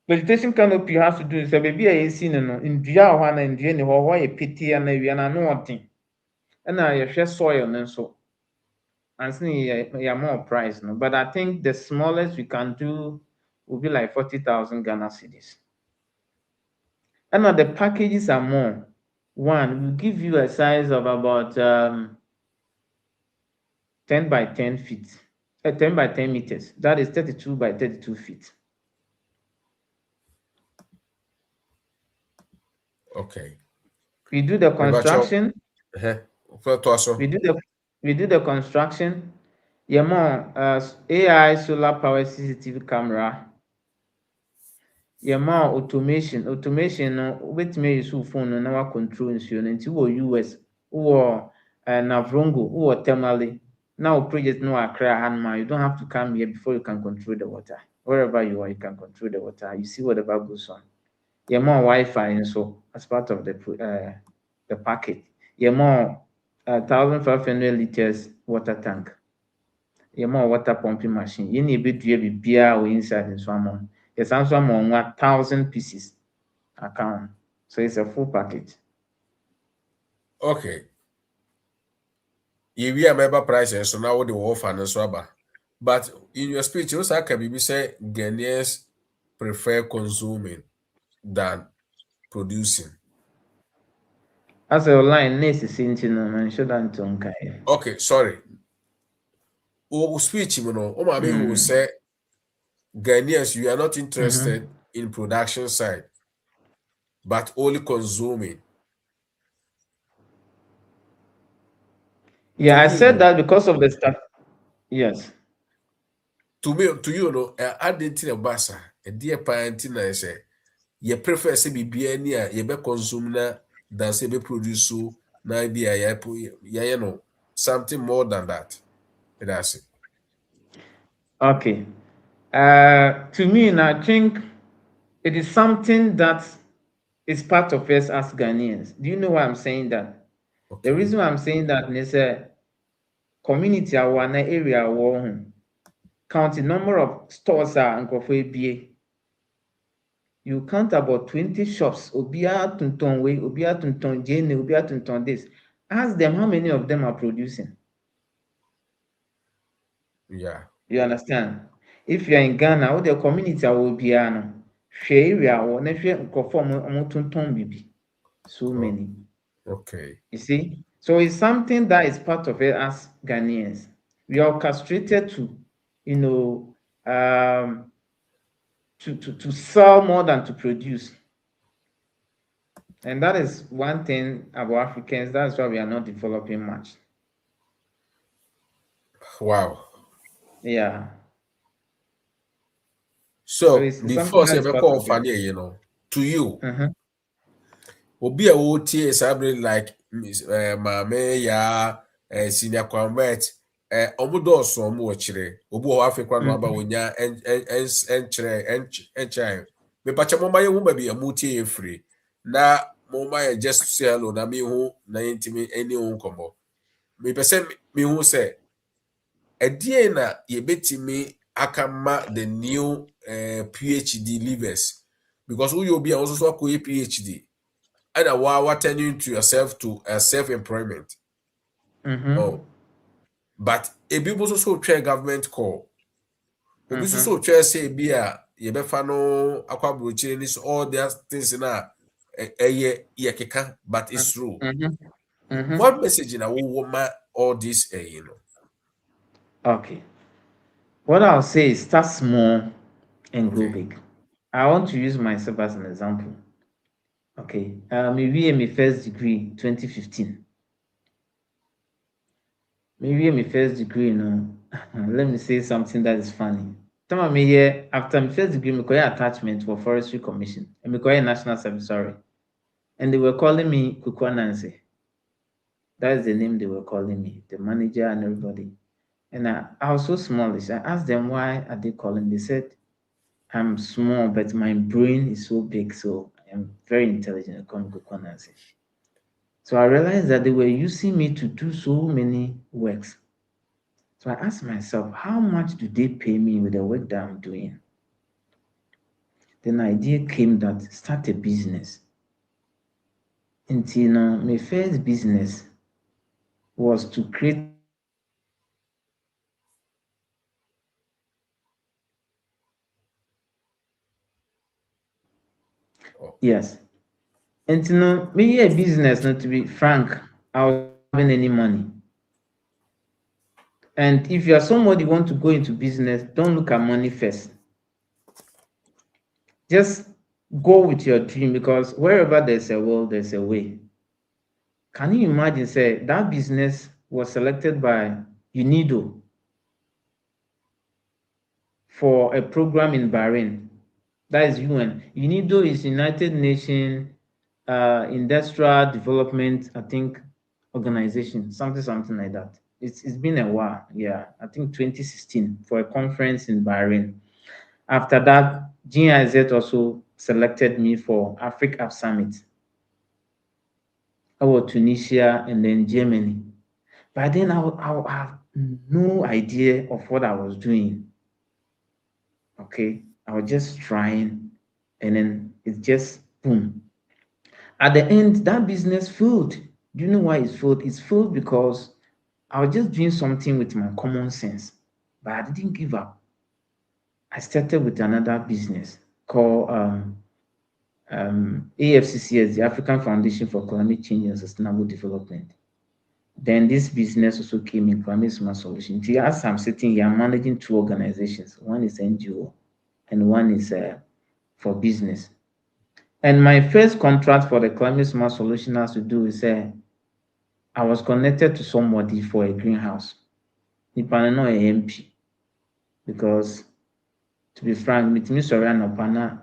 Speaker 2: Vegetation canopy has to do is baby a yɛsi no no ndua wɔ hɔ ana ndua ni hɔ hɔ yɛ petee ana awia na ano ɔden ɛna yɛhwɛ soil no nso ansa yɛ more price no, but I think the smallest we can do will be like 40,000 Ghana cedis. And the packages are more. One will give you a size of about 10 by 10 feet, 10 by 10 meters. That is 32 by 32 feet.
Speaker 1: okay.
Speaker 2: We do the
Speaker 1: Me bacho,
Speaker 2: construction.
Speaker 1: to
Speaker 2: We
Speaker 1: also.
Speaker 2: do the we do the construction. Yeah, more AI solar power CCTV camera. Yeah, more automation. Automation no wobɛtumi use wo phone no na wa control nsuo no nti wɔ US, wɔ Navrongo, wɔ Temale. Now project no Accra Hanma, you don't have to come here before you can control the water. Wherever you are, you can control the water. You see whatever goes on. Yeah, more Wi-Fi and so as part of the package. Yeah, more 1,500 liters water tank. Yeah, more water pumping machine. You need to be beer or inside in some. Yes, I'm some 1,000 pieces account. So it's a full package.
Speaker 1: Okay. You remember prices, so now the wolf and so about. But in your speech, you also can be say Ghanaians prefer consuming than producing.
Speaker 2: As a line, nurse is in and shouldn't
Speaker 1: Okay, sorry. Speech, you know, who
Speaker 2: Mm.
Speaker 1: say Ghanaians, you are not
Speaker 2: Mm-hmm.
Speaker 1: interested in production side, but only consuming. To
Speaker 2: Yeah, I
Speaker 1: me, you
Speaker 2: said
Speaker 1: know,
Speaker 2: that because of the stuff. Yes.
Speaker 1: to you know, I didn't think about a dear parent I say, you prefer say be near, you be consume na than say be produce so na idea you know something more than that. That's it.
Speaker 2: Okay. To me, and I think it is something that is part of us as Ghanaians. Do you know why I'm saying that? The
Speaker 1: Okay.
Speaker 2: reason why I'm saying that is a community our area war count the number of stores are and BA. You count about 20 shops. Obia Tunton way, Obia Tunton Jane, Obia Tunton this. Ask them how many of them are producing.
Speaker 1: Yeah.
Speaker 2: You understand? If you're in Ghana, all the community will be share area or never conform bibi. So
Speaker 1: Oh,
Speaker 2: many.
Speaker 1: okay.
Speaker 2: You see? So it's something that is part of it as Ghanaians. We are orchestrated to, you know, to sell more than to produce. And that is one thing about Africans. That's why we are not developing much.
Speaker 1: Wow.
Speaker 2: Yeah. So
Speaker 1: So
Speaker 2: it's something
Speaker 1: before
Speaker 2: that
Speaker 1: say
Speaker 2: is
Speaker 1: be
Speaker 2: part
Speaker 1: call
Speaker 2: of it.
Speaker 1: funny, you know, to you,
Speaker 2: Uh-huh.
Speaker 1: obi a wotie sabre like maame ya senior convert omo dɔɔso ɔmo wɔ kyerɛ obi wɔ hɔ Africa no aba
Speaker 2: Mm-hmm.
Speaker 1: wonya ɛnkyerɛ ɛnkyerɛ me pacha mo maye hu ba bi amu tie efiri na mo maye just say hello na me hu na yentimi ani hu nkɔmɔ me pɛ me hu sɛ ɛdeɛ na yɛbɛtumi aka ma the new PhD leavers because who you be also so akɔ PhD either what turning to yourself to self-employment.
Speaker 2: Mm-hmm.
Speaker 1: Oh, but a people also try government call. A people
Speaker 2: Mm-hmm.
Speaker 1: also try say be a yebefano aquabrochi this all these things na ye keka, but it's true.
Speaker 2: Mm-hmm. Mm-hmm.
Speaker 1: What message in a woman all this you know?
Speaker 2: Okay. What I'll say is start small and grow
Speaker 1: Okay,
Speaker 2: big. I want to use myself as an example. Okay. Maybe my first degree 2015. Maybe my first degree, you know. let me say something that is funny. Some of me here after my first degree, me attachment for Forestry Commission and me National Service, sorry. And they were calling me Kukwa Nancy. That is the name they were calling me, the manager and everybody. And I was so smallish. I asked them why are they calling. They said I'm small, but my brain is so big, so I'm very intelligent. I call me Kukwa Nancy. So I realized that they were using me to do so many works. So I asked myself, how much do they pay me with the work that I'm doing? Then the idea came that start a business. Until now, my first business was to create a cultivation center.
Speaker 1: Oh,
Speaker 2: Yes. And me a business, not to be frank, I was not having any money. And if you are somebody who want to go into business, don't look at money first. Just go with your dream because wherever there's a will, there's a way. Can you imagine, say, that business was selected by UNIDO for a program in Bahrain. That is UN. UNIDO is United Nations Industrial Development, I think, organization, something like that. It's been a while, yeah. I think 2016 for a conference in Bahrain. After that, GIZ also selected me for Africa Summit. I was Tunisia and then Germany. But then I have no idea of what I was doing. Okay, I was just trying, and then it just boom. At the end, that business failed. Do you know why it's failed? It's failed because I was just doing something with my common sense, but I didn't give up. I started with another business called AFCCS, the African Foundation for Climate Change and Sustainable Development. Then this business also came in Climate Smart Solution. As I'm sitting here, I'm managing two organizations. One is NGO and one is for business. And my first contract for the Climate Smart Solution has to do with I was connected to somebody for a greenhouse. Nipa no a MP because to be frank, me sorry no pana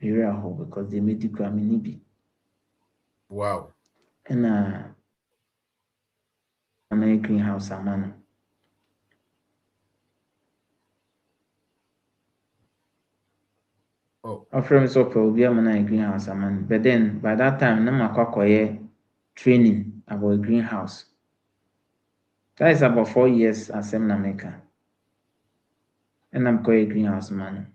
Speaker 2: area because they made the Grammy nibi.
Speaker 1: wow.
Speaker 2: And a greenhouse amano.
Speaker 1: Oh,
Speaker 2: Offering so will be a greenhouse man. But then by that time, na makwakoye training about greenhouse. That is about 4 years as I'm maker. And I'm called a greenhouse man.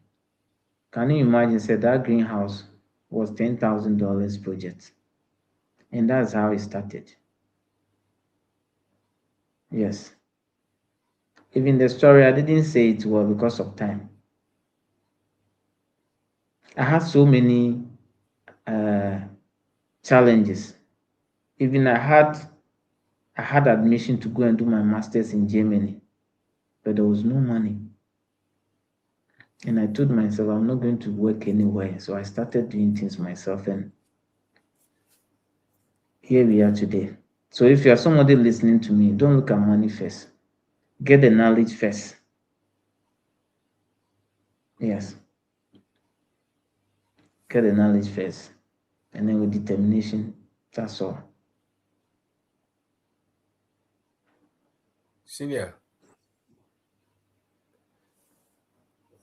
Speaker 2: Can you imagine say that greenhouse was $10,000 project? And that's how it started. Yes. Even the story I didn't say it well because of time. I had so many uh, challenges. Even I had admission to go and do my masters in Germany, but there was no money. And I told myself I'm not going to work anywhere. So I started doing things myself, and here we are today. So if you are somebody listening to me, don't look at money first. Get the knowledge first. Yes. Get the knowledge first. And then with determination, that's all.
Speaker 1: senior,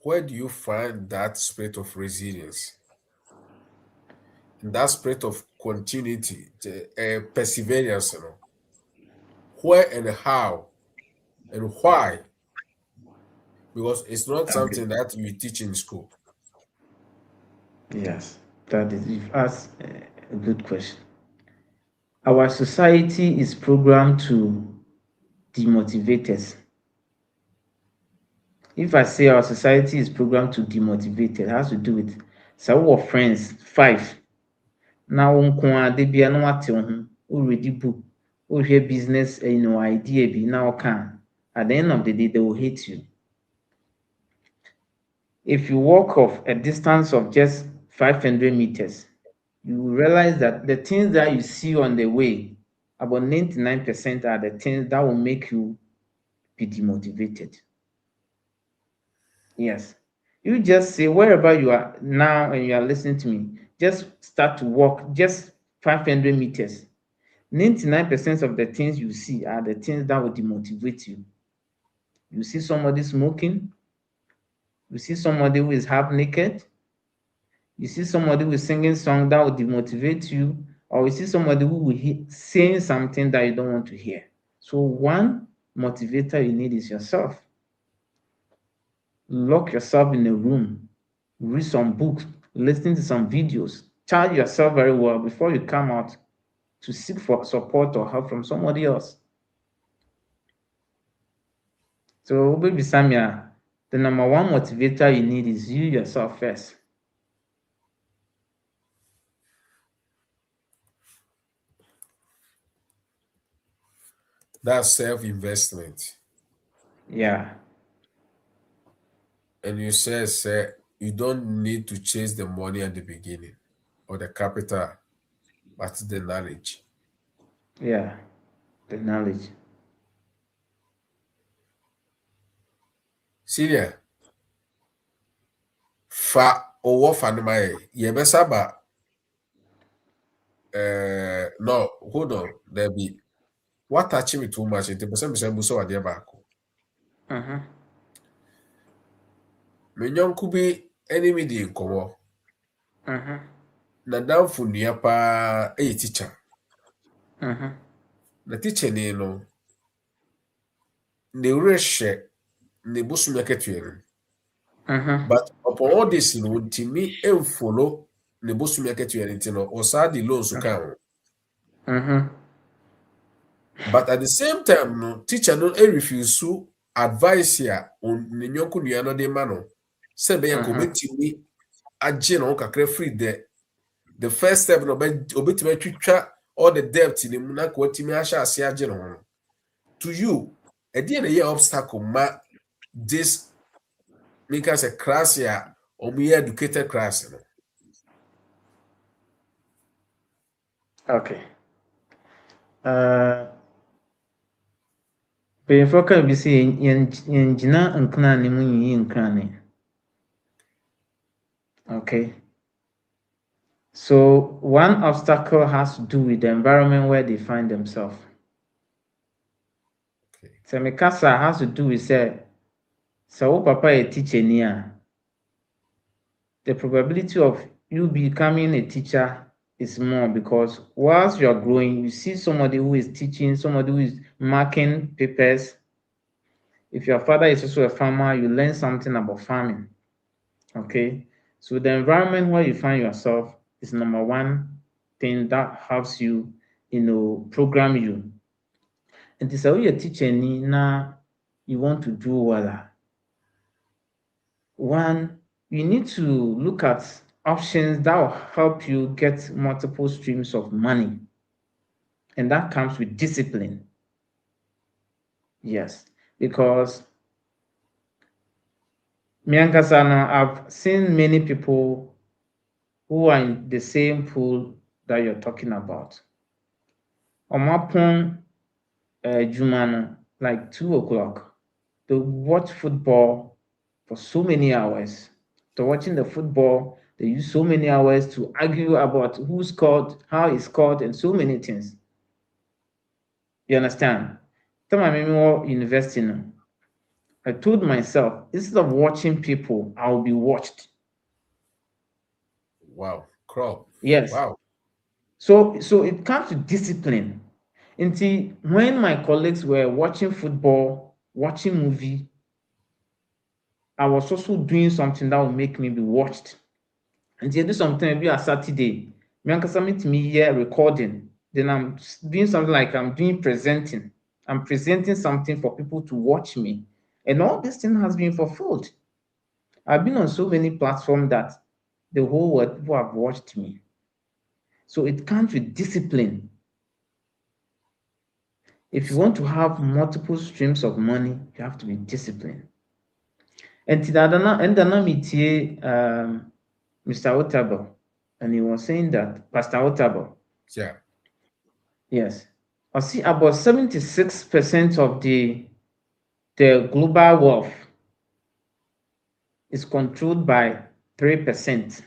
Speaker 1: where do you find that spirit of resilience and that spirit of continuity, perseverance? You know? Where and how and why? Because it's not
Speaker 2: Okay.
Speaker 1: something that you teach in school.
Speaker 2: Yes. That is, you've asked a good question. Our society is programmed to demotivate us. If I say our society is programmed to demotivate, it has to do with some of friends, five. Now, de bia na wate ho, who read the book, who hear business, idea be now can. At the end of the day, they will hate you. If you walk off a distance of just 500 meters, you will realize that the things that you see on the way, about 99% are the things that will make you be demotivated. Yes. You just say wherever you are now and you are listening to me, just start to walk just 500 meters. 99% of the things you see are the things that will demotivate you. You see somebody smoking, you see somebody who is half naked, you see somebody who is singing song that will demotivate you, or you see somebody who will saying something that you don't want to hear. So one motivator you need is yourself. Lock yourself in a room, read some books, listen to some videos, charge yourself very well before you come out to seek for support or help from somebody else. So, baby Samia, the number one motivator you need is you yourself first.
Speaker 1: That's self-investment.
Speaker 2: Yeah,
Speaker 1: And you say you don't need to chase the money at the beginning or the capital, but the knowledge.
Speaker 2: yeah, the knowledge.
Speaker 1: Senior, fa owo fa no mai. Yebesa ba no, hold on. There be what touching me too much. It person be buso ade baako.
Speaker 2: Uh-huh.
Speaker 1: Me nyonku bi enemy di nkomo.
Speaker 2: Uh-huh.
Speaker 1: Na damfo nua pa teacher.
Speaker 2: Uh-huh.
Speaker 1: Na teacher ni no ne wrehye ne bosu meketuere.
Speaker 2: Uh-huh.
Speaker 1: But upon all this, ntimi follow ne bosu meketuere ntino o sa di loans ka ho.
Speaker 2: Uh-huh.
Speaker 1: But at the same time, no teacher no refuse to advise ya on ne nyonko nua no de ma no. Se be yanko
Speaker 2: Uh-huh.
Speaker 1: betimi agye no kakra free the first step no obetimi atwitwa all the debt in mu na ko timi ahye ase agye no ho. To you, a dey na year obstacle ma this make us a class ya or me educated class no.
Speaker 2: Okay. Mpanyinfoɔ ka bi sɛ yɛngyina nkran ne mu yiyi nkran ne. Okay. So one obstacle has to do with the environment where they find themselves.
Speaker 1: Okay.
Speaker 2: Sɛ meka saa has to do with sɛ wo papa yɛ teacher ni a, the probability of you becoming a teacher is more because whilst you are growing, you see somebody who is teaching, somebody who is marking papers. If your father is also a farmer, you learn something about farming. Okay, so the environment where you find yourself is number one thing that helps you, program you. And this how you're teaching now, you want to do well. One, you need to look at options that will help you get multiple streams of money. And that comes with discipline. Yes, because Miankasana, I've seen many people who are in the same pool that you're talking about. Omapon Jumano, like 2 o'clock, they watch football for so many hours. They're watching the football, they use so many hours to argue about who scored, how he scored, and so many things. You understand? Time I'm in university now, I told myself, instead of watching people, I will be watched.
Speaker 1: Wow. Crop.
Speaker 2: Yes.
Speaker 1: Wow.
Speaker 2: So it comes to discipline. Until when my colleagues were watching football, watching movie, I was also doing something that would make me be watched. And you do something maybe a Saturday, me and meet me here recording. Then I'm doing something like I'm doing presenting. I'm presenting something for people to watch me. And all this thing has been fulfilled. I've been on so many platforms that the whole world people have watched me. So it comes with discipline. If you want to have multiple streams of money, you have to be disciplined. And Ndana metie Mr. Otabo, and he was saying that Pastor Otabo.
Speaker 1: Yeah.
Speaker 2: Yes. I see about 76% of the the global wealth is controlled by 3%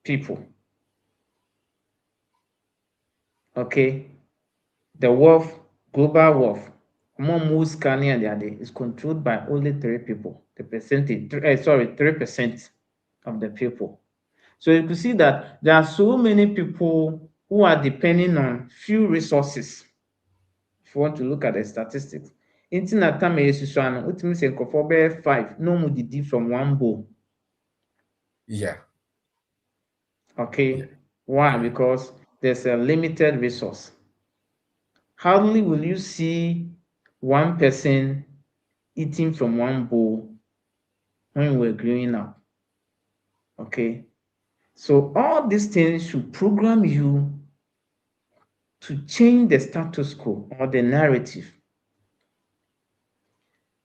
Speaker 2: people. Okay, the wealth, global wealth, among most Ghanaian day is controlled by only 3 people. The percentage, 3% of the people. So you can see that there are so many people who are depending on few resources. If you want to look at the statistics, in na time yesusu ano, it means nkɔfoɔ bɛyɛ 5 no mu didi from one bowl.
Speaker 1: Yeah.
Speaker 2: Okay,
Speaker 1: Yeah.
Speaker 2: why? Because there's a limited resource. Hardly will you see one person eating from one bowl when we were growing up. Okay, so all these things should program you to change the status quo or the narrative.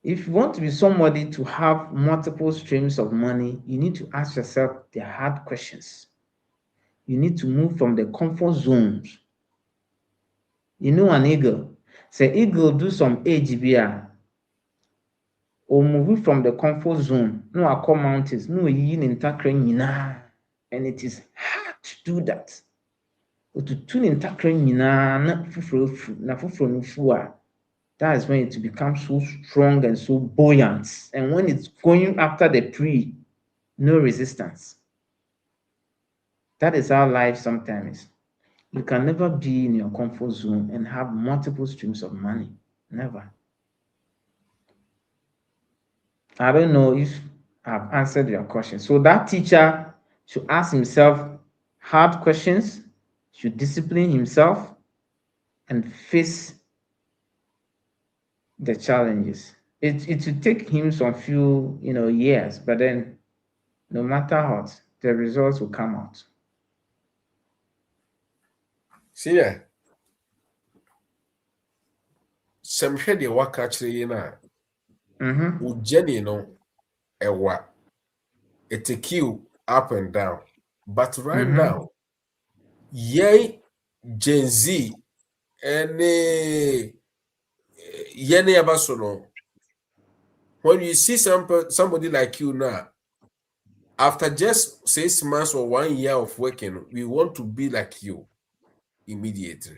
Speaker 2: If you want to be somebody to have multiple streams of money, you need to ask yourself the hard questions. You need to move from the comfort zones. You know an eagle. Say eagle do some AGBR or move from the comfort zone. No, I call mountains. No, yin in takra. And it is hard to do that. Otutu in takra na fufuro na fufuro no fu a. That is when it becomes so strong and so buoyant. And when it's going after the prey, no resistance. That is how life sometimes is. You can never be in your comfort zone and have multiple streams of money. Never. I don't know if I've answered your question. So that teacher should ask himself hard questions, should discipline himself, and face the challenges. It will take him some few years, but then no matter what, the results will come out.
Speaker 1: See, yeah. Some head the work actually na. Ujeni no ewa. It take you up and down. But right now, yay Gen Z any yene abasono. When you see somebody like you now, after just 6 months or 1 year of working, we want to be like you immediately.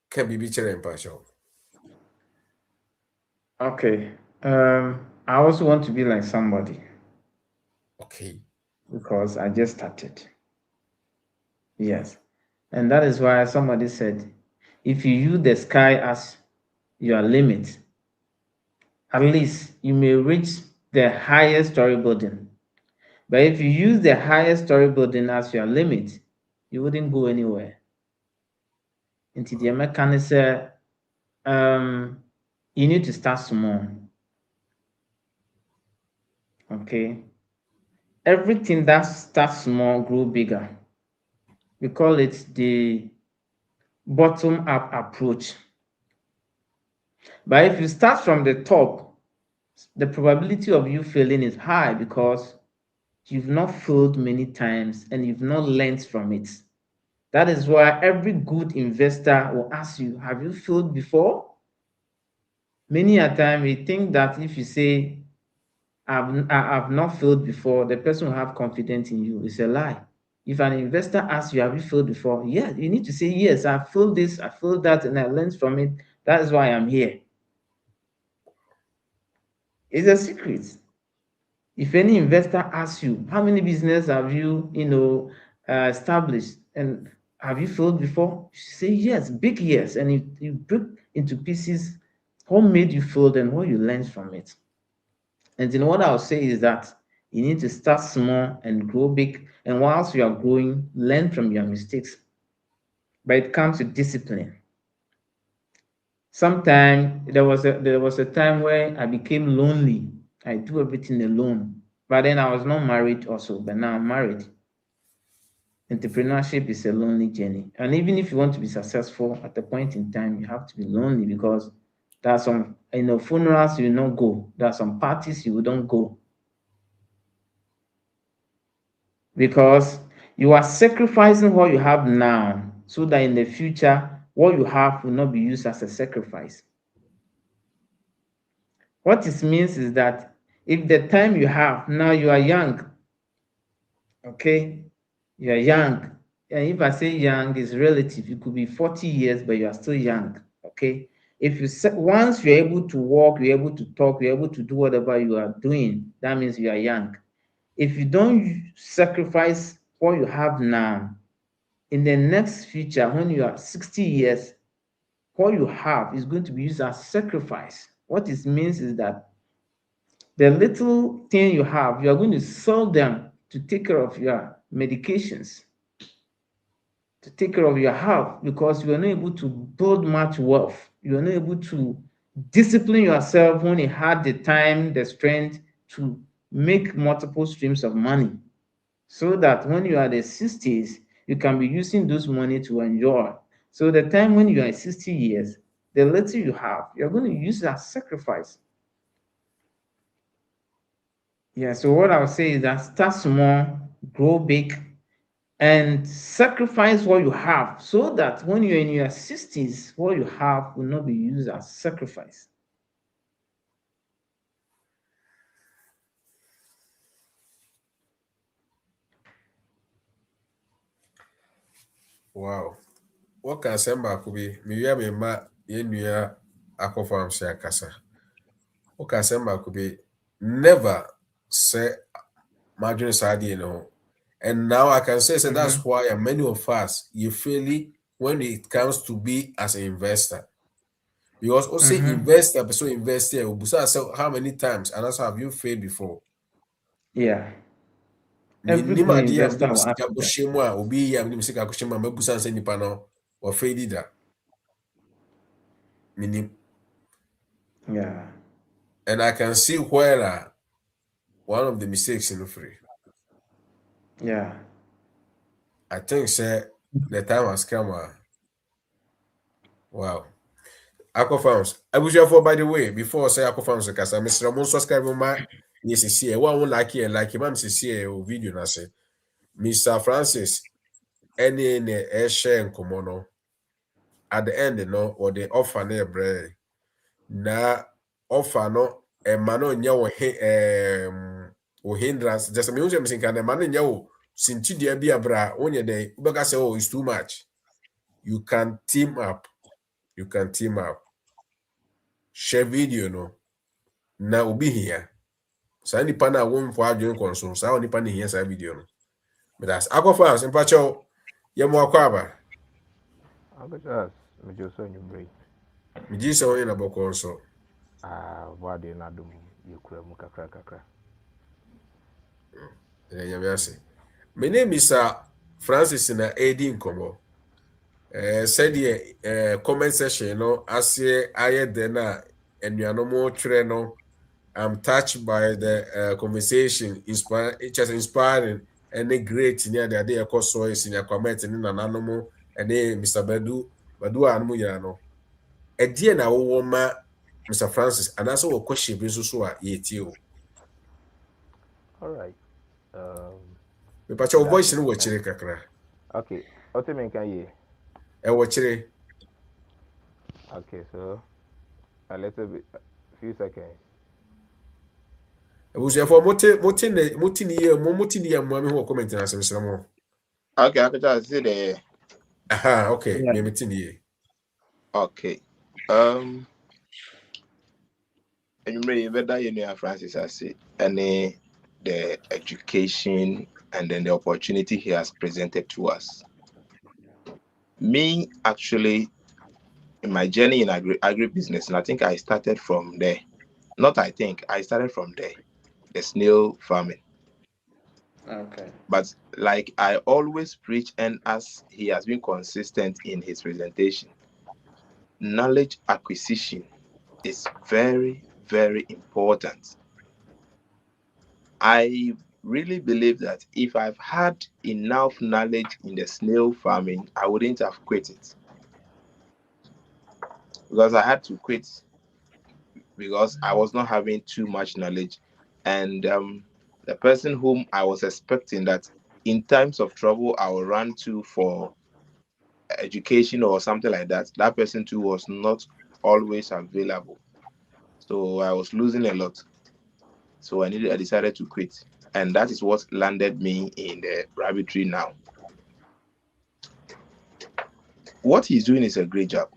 Speaker 1: Can be chere impartial.
Speaker 2: Okay. I also want to be like somebody
Speaker 1: Okay.
Speaker 2: because I just started. Yes. And that is why somebody said, if you use the sky as your limit, at least you may reach the highest story building. But if you use the highest story building as your limit, you wouldn't go anywhere. Into the mechanism, you need to start small. Okay. Everything that starts small grow bigger. We call it the bottom-up approach. But if you start from the top, the probability of you failing is high because you've not failed many times and you've not learned from it. That is why every good investor will ask you, have you failed before? Many a time we think that if you say, I've not failed before, the person will have confidence in you. It's a lie. If an investor asks you, have you failed before? Yeah, you need to say, yes, I failed this, I failed that, and I learned from it. That is why I'm here. It's a secret. If any investor asks you, how many business have you, established, and have you failed before? You say yes, big yes, and you break into pieces what made you fail and what you learned from it. And then what I'll say is that you need to start small and grow big, and whilst you are growing, learn from your mistakes. But it comes to discipline. Sometimes there was a time where I became lonely. I do everything alone. But then I was not married also, but now I'm married. Entrepreneurship is a lonely journey. And even if you want to be successful at a point in time, you have to be lonely because there are some funerals you will not go. There are some parties you don't go. Because you are sacrificing what you have now so that in the future, what you have will not be used as a sacrifice. What it means is that if the time you have now, you are young, okay, you are young, and if I say young, is relative. You could be 40 years, but you are still young, okay. If you once you're able to walk, you're able to talk, you're able to do whatever you are doing, that means you are young. If you don't sacrifice what you have now, in the next future, when you are 60 years, what you have is going to be used as sacrifice. What it means is that the little thing you have, you are going to sell them to take care of your medications, to take care of your health, because you are not able to build much wealth. You are not able to discipline yourself when you had the time, the strength to make multiple streams of money, so that when you are the 60s, you can be using those money to enjoy. So the time when you are 60 years, the little you have, you're going to use it as sacrifice. Yeah, so what I would say is that start small, grow big, and sacrifice what you have, so that when you're in your 60s, what you have will not be used as sacrifice.
Speaker 1: Wow. What can say baako bi mewia me ma yɛnnua akɔfam sɛ akasa. What can say baako bi never say madwene saa adeɛ no ho. And now I can say that's why many of us you feel when it comes to be as an investor. Because also investor, so investor, how many times and also have you failed before?
Speaker 2: Yeah. Every
Speaker 1: Minim
Speaker 2: good
Speaker 1: adeɛ a
Speaker 2: investor
Speaker 1: mede
Speaker 2: will ask
Speaker 1: sika
Speaker 2: you that.
Speaker 1: kɔhyɛ mu a obi yi a mede sika kɔhyɛ mu a mabusa sɛ nipa no wɔfaili da. Minim.
Speaker 2: Yeah.
Speaker 1: And I can see where one of the mistakes in the free.
Speaker 2: Yeah.
Speaker 1: I think say the time has come. Wow. Aquafarms. I wish you for by the way, before I say Aquafarms because I'm Mr. Ramon subscribe my yes, see one like here, like him see video na say. Mr. Francis, any share nkomo at the end no or the offer na bread. Na offer no ma no nya wo hindrance just me unse me sinka na ma no nya wo sintidua bi abra onye dey ubeka say oh it's too much. You can team up. You can team up. Share video no na obi hia. Sa nipa na wo mfo adwen konso sa nipa na hia sa video no. But that's Aquafans in pacho yemo akwaba.
Speaker 5: Abetas, me just on your break.
Speaker 1: Me ji se won na boko so.
Speaker 5: What they not do, you cram kakra.
Speaker 1: Nyame ase. My name is Francis na Edi Nkomo. Said comment section no ase aye den na enuano mo twerɛ no I'm touched by the conversation it just inspiring and great near the idea of so is in your comment and nananom and Mr. Badu anmu ya no ɛdeɛ na wo ma Mr. Francis and also a question bi so a yɛtie o
Speaker 5: All right.
Speaker 1: me pa cho voice
Speaker 5: That's
Speaker 1: no
Speaker 5: it.
Speaker 1: wo kyerɛ kakra
Speaker 5: Okay. What you mean can you?
Speaker 1: wo kyerɛ
Speaker 5: Okay, so a little bit, a few seconds.
Speaker 1: abusuafo mote ni ye mo me ho comment na asem sram ho
Speaker 4: Okay, I could just say the
Speaker 1: aha okay
Speaker 2: Yeah.
Speaker 1: me mete ni ye
Speaker 4: okay. And you may better you know Francis I say any the education and then the opportunity he has presented to us. Me actually in my journey in agribusiness, and I think I started from there. Not I think I started from there, the snail farming.
Speaker 2: Okay.
Speaker 4: But like I always preach, and as he has been consistent in his presentation, knowledge acquisition is very, very important. I really believe that if I've had enough knowledge in the snail farming, I wouldn't have quit it because I had to quit because I was not having too much knowledge. And the person whom I was expecting that in times of trouble I will run to for education or something like that, that person too was not always available. So I was losing a lot. So I decided to quit. And that is what landed me in the rabbitry now. What he's doing is a great job.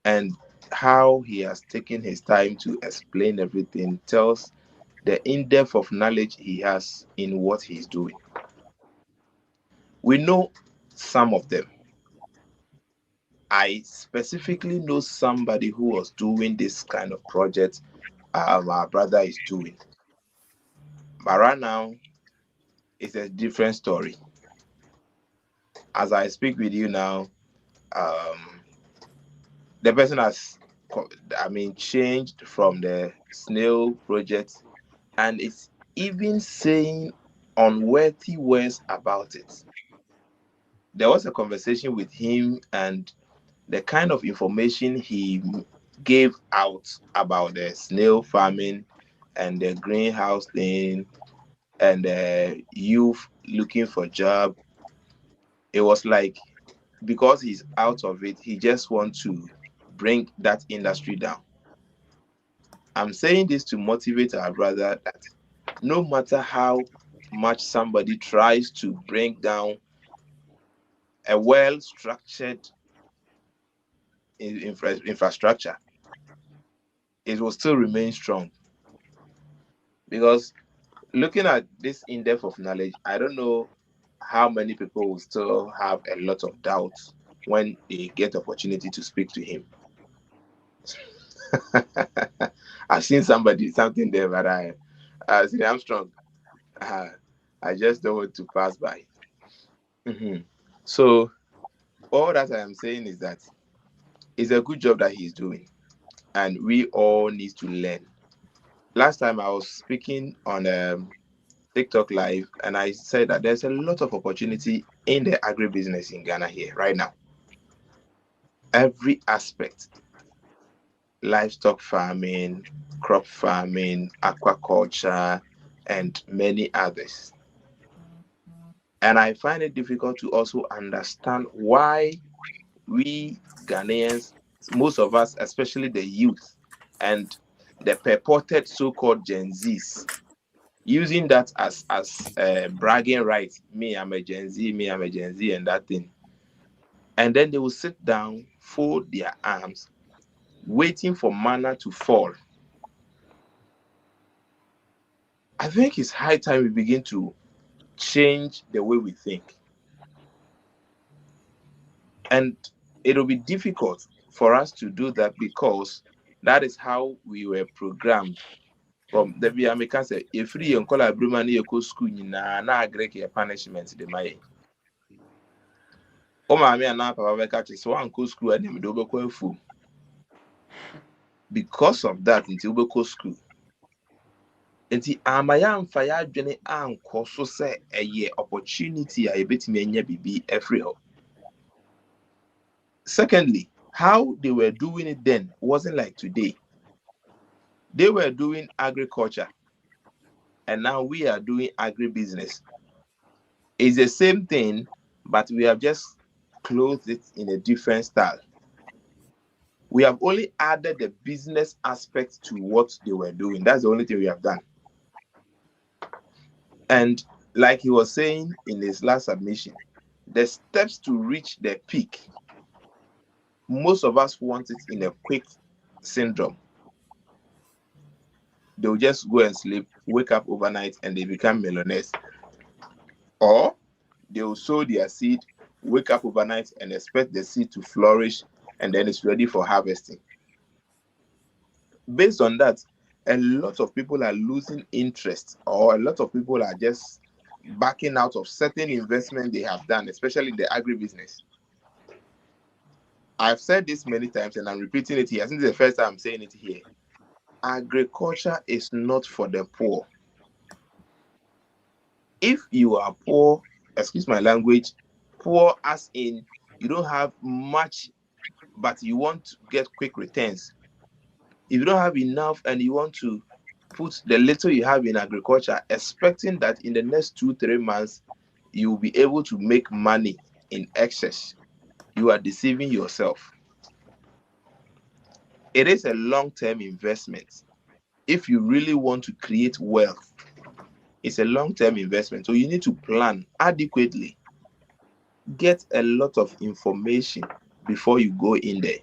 Speaker 4: And how he has taken his time to explain everything tells the in-depth of knowledge he has in what he's doing. We know some of them. I specifically know somebody who was doing this kind of project my brother is doing. But right now, it's a different story. As I speak with you now, um, the person has, changed from the snail project, and it's even saying unworthy words about it. There was a conversation with him, and the kind of information he gave out about the snail farming and the greenhouse thing and the youth looking for job, it was like because he's out of it, he just wants to bring that industry down. I'm saying this to motivate our brother that no matter how much somebody tries to bring down a well structured infrastructure, it will still remain strong. Because looking at this in depth of knowledge, I don't know how many people will still have a lot of doubts when they get opportunity to speak to him. I've seen something there, but see, I'm strong. Uh, I just don't want to pass by. Mhm. So all that I am saying is that it's a good job that he's doing, and we all need to learn. Last time I was speaking on TikTok live, and I said that there's a lot of opportunity in the agribusiness in Ghana here right now. Every aspect: livestock farming, crop farming, aquaculture, and many others. And I find it difficult to also understand why we Ghanaians, most of us, especially the youth and the purported so-called Gen Zs, using that as bragging rights. Me, I'm a Gen Z. Me, I'm a Gen Z, and that thing. And then they will sit down, fold their arms, waiting for manna to fall. I think it's high time we begin to change the way we think. And it'll be difficult for us to do that because that is how we were programmed from the American say if free and call a brumani eco school na Greek punishment the my oh my and now papa catch so one co school and him do fool. Because of that until we school. Nti amaya mfa ya adwene anko so say a opportunity a ebetimi anya bibi every ho. Secondly, how they were doing it then wasn't like today. They were doing agriculture, and now we are doing agribusiness. It's the same thing, but we have just clothed it in a different style. We have only added the business aspect to what they were doing. That's the only thing we have done. And like he was saying in his last submission, the steps to reach the peak, most of us want it in a quick syndrome. They'll just go and sleep, wake up overnight, and they become millionaires. Or they'll sow their seed, wake up overnight, and expect the seed to flourish, and then it's ready for harvesting. Based on that, a lot of people are losing interest, or a lot of people are just backing out of certain investment they have done, especially the agribusiness. I've said this many times and I'm repeating it here. I think this is the first time I'm saying it here. Agriculture is not for the poor. If you are poor, excuse my language, poor as in you don't have much, but you want to get quick returns. If you don't have enough and you want to put the little you have in agriculture, expecting that in the next 2-3 months you will be able to make money in excess, you are deceiving yourself. It is a long-term investment. If you really want to create wealth, it's a long-term investment. So you need to plan adequately. Get a lot of information before you go in there.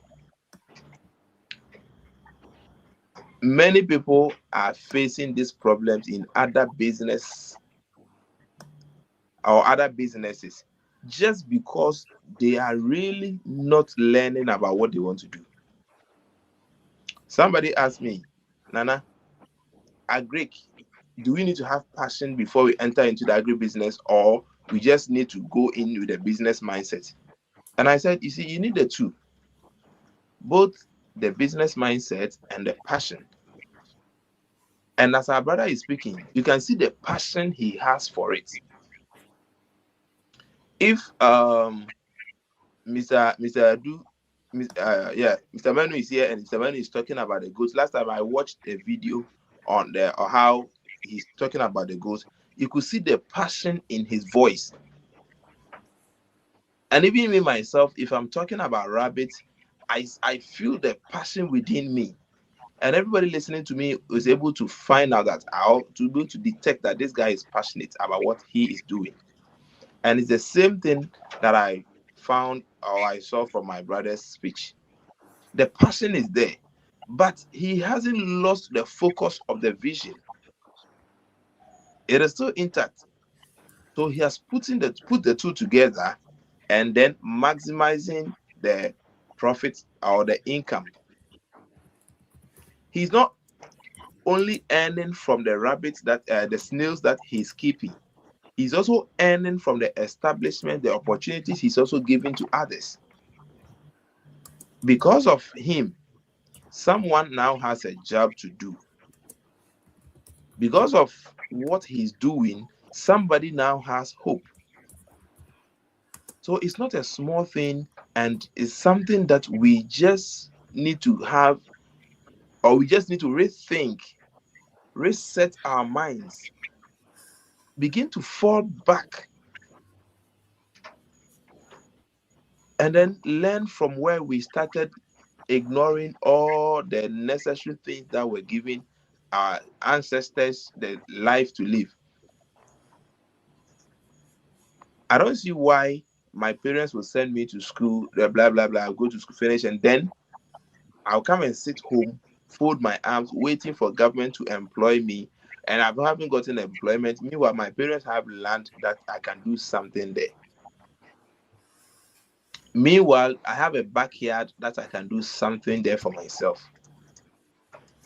Speaker 4: Many people are facing these problems in other businesses just because they are really not learning about what they want to do. Somebody asked me, Nana, agric, do we need to have passion before we enter into the agri business, or we just need to go in with a business mindset? And I said, you see, you need the two, both the business mindset and the passion. And as our brother is speaking, you can see the passion he has for it. If Mr. Adu, Mr. Manu is here and Mr. Manu is talking about the goats. Last time I watched a video on there or how he's talking about the goats, you could see the passion in his voice. And even me myself, if I'm talking about rabbits, I feel the passion within me. And everybody listening to me is able to find out that to be able to detect that this guy is passionate about what he is doing. And it's the same thing that I found or I saw from my brother's speech. The passion is there, but he hasn't lost the focus of the vision. It is still intact. So he has put the two together and then maximizing the profit or the income. He's not only earning from the rabbits the snails that he's keeping. He's also earning from the establishment, the opportunities he's also giving to others. Because of him, someone now has a job to do. Because of what he's doing, somebody now has hope. So it's not a small thing, and it's something that we just need to have, or we just need to rethink, reset our minds, begin to fall back, and then learn from where we started ignoring all the necessary things that were giving our ancestors the life to live. I don't see why my parents will send me to school, blah, blah, blah, I'll go to school, finish, and then I'll come and sit home, fold my arms, waiting for government to employ me. And I haven't gotten employment. Meanwhile, my parents have land that I can do something there. Meanwhile, I have a backyard that I can do something there for myself.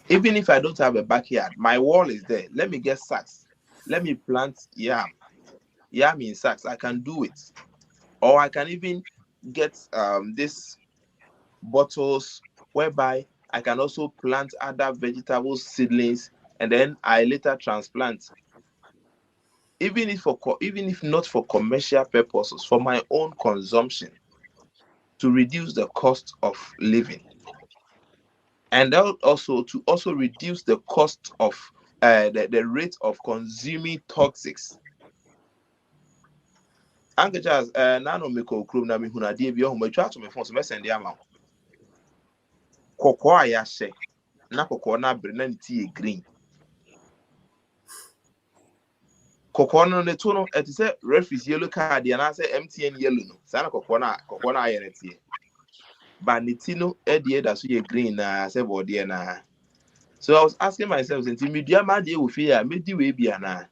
Speaker 4: Even if I don't have a backyard, my wall is there. Let me get sacks. Let me plant yam in sacks. I can do it. Or I can even get this bottles whereby I can also plant other vegetable seedlings and then I later transplant. Even if not for commercial purposes, for my own consumption, to reduce the cost of living. And that also to reduce the cost of the rate of consuming toxics. Uncle Charles, nano me ko krum na me hunadie bi ohuma twa to me phone so me send amount. Kokko a ya hye na kokko na abre na ne tie green. Kokko no ne to no eti se refuse yellow card ya na se MTN yellow no. Sa na kokko na aye tie. But ne ti no e de da so ye green na se body na. So I was asking myself, since me dua ma de wo fi a me di we bia na.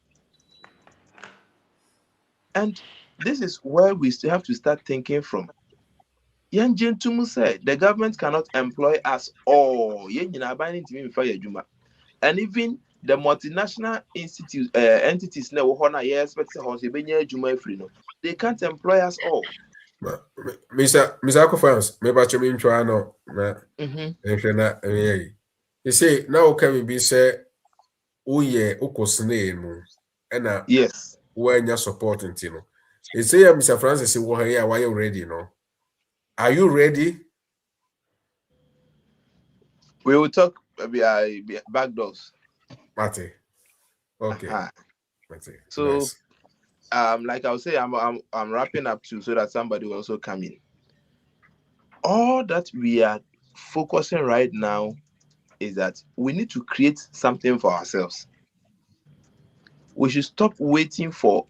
Speaker 4: And this is where we still have to start thinking from. Young gentleman said the government cannot employ us all. And even the multinational entities they can't employ us all.
Speaker 1: Mr. Akofans, maybe I mean try no. You see, now can be say, oh yeah, ukosne no, and
Speaker 4: Yes,
Speaker 1: when you're supporting Tino. You say, Mr. Francis, why are you ready? No, are you ready?
Speaker 4: we will talk back doors.
Speaker 1: Mate. Okay.
Speaker 4: Uh-huh.
Speaker 1: Mate.
Speaker 4: So
Speaker 1: Nice.
Speaker 4: like I was saying, I'm wrapping up too, so that somebody will also come in. All that we are focusing right now is that we need to create something for ourselves. We should stop waiting for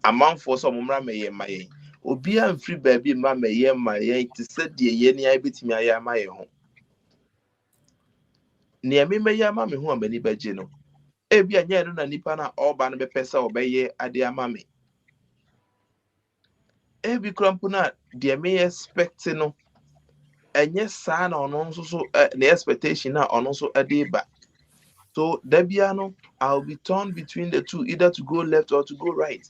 Speaker 4: amount for some my obia free baby ma my to said the yeni I bit me I my home. Near me may ya mammy who am any bagino. Ebia nya na nipa na all be pesa obeye adia mammy. Ebi crampuna dear may expect no. And yes, son on also so the expectation now on also a day back. So Debiano, I'll be torn between the two, either to go left or to go right.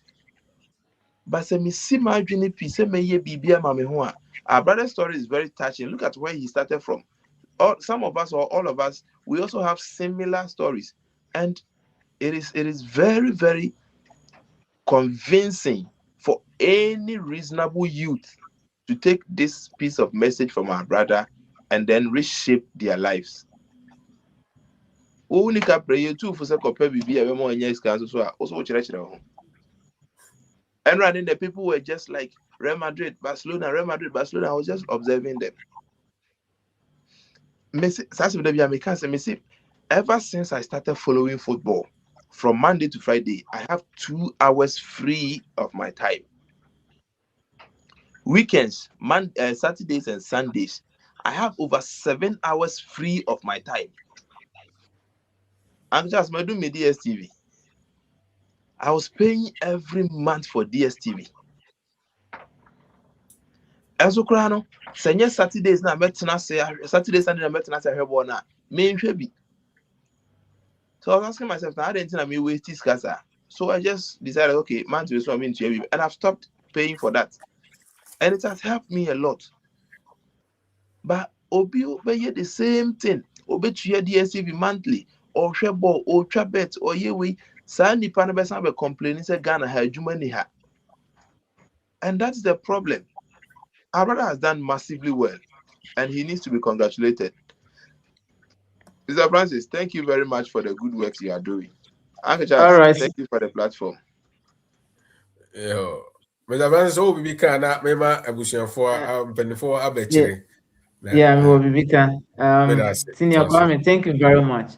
Speaker 4: But say me see my journey piece, say me ye bibia mame ho a. Our brother's story is very touching. Look at where he started from. Some of us or all of us, we also have similar stories, and it is very very convincing for any reasonable youth to take this piece of message from our brother and then reshape their lives. Unika pray too for sake of bibi e mo anya iska so a also chere chere ho. And running the people were just like Real Madrid, Barcelona, Real Madrid, Barcelona. I was just observing them. Messi, ever since I started following football from Monday to Friday, I have 2 hours free of my time. Weekends, Saturdays and Sundays, I have over 7 hours free of my time. I'm just my do me DSTV. I was paying every month for DSTV. Eso kura no, senye Saturdays na metena se Saturday Sunday na metena se hwebo na me nhwe bi. So I was asking myself, now I didn't think I may waste this casa. So I just decided, okay, man, to so I'm into it, and I've stopped paying for that, and it has helped me a lot. But Obi obey the same thing. Obi to DSTV monthly or shebo or trabet or yewe. Sa nipa na besa be complaining say Ghana ha adwuma ni ha. And that's the problem. Our brother has done massively well, and he needs to be congratulated. Mr. Francis, thank you very much for the good work you are doing. Uncle
Speaker 2: All
Speaker 4: Charles,
Speaker 2: right.
Speaker 4: thank you for the platform.
Speaker 1: Yo. Mr. Francis, so bibi ka na mema abusuafo
Speaker 2: Uh,
Speaker 1: mpanifo
Speaker 2: yeah,
Speaker 1: abechire na
Speaker 2: yeah,
Speaker 1: na
Speaker 2: Mbobibika.
Speaker 1: meda se
Speaker 2: Senior
Speaker 1: toaso.
Speaker 2: Kwame, thank you very much.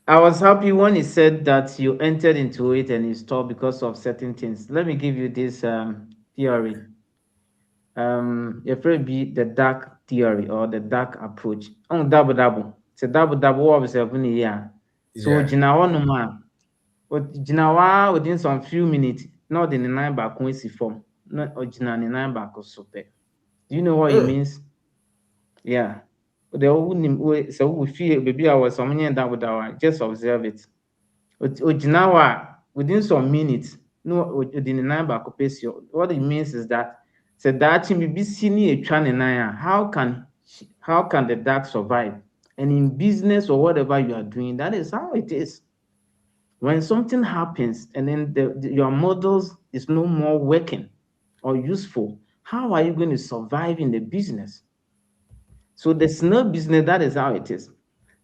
Speaker 2: I was happy when he said that you entered into it and you stopped because of certain things. Let me give you this theory. You've heard be the dark theory or the dark approach. On double double. It's a double double what was happening here. So
Speaker 1: Yeah.
Speaker 2: Jinawa no man. But Jinawa within some few minutes, not in the nine back when form. Not original nine back or super. Do you know what it means? Yeah. The whole so we feel baby I was some double double. Just observe it. Ogyina hɔ a within some minutes na ɔde ne nan baako pɛ what it means is that sɛ daakye biribi si ne yɛtwa ne nan a how can the dog survive? And in business or whatever you are doing, that is how it is. When something happens and then your models is no more working or useful, how are you going to survive in the business? So the snail business, that is how it is.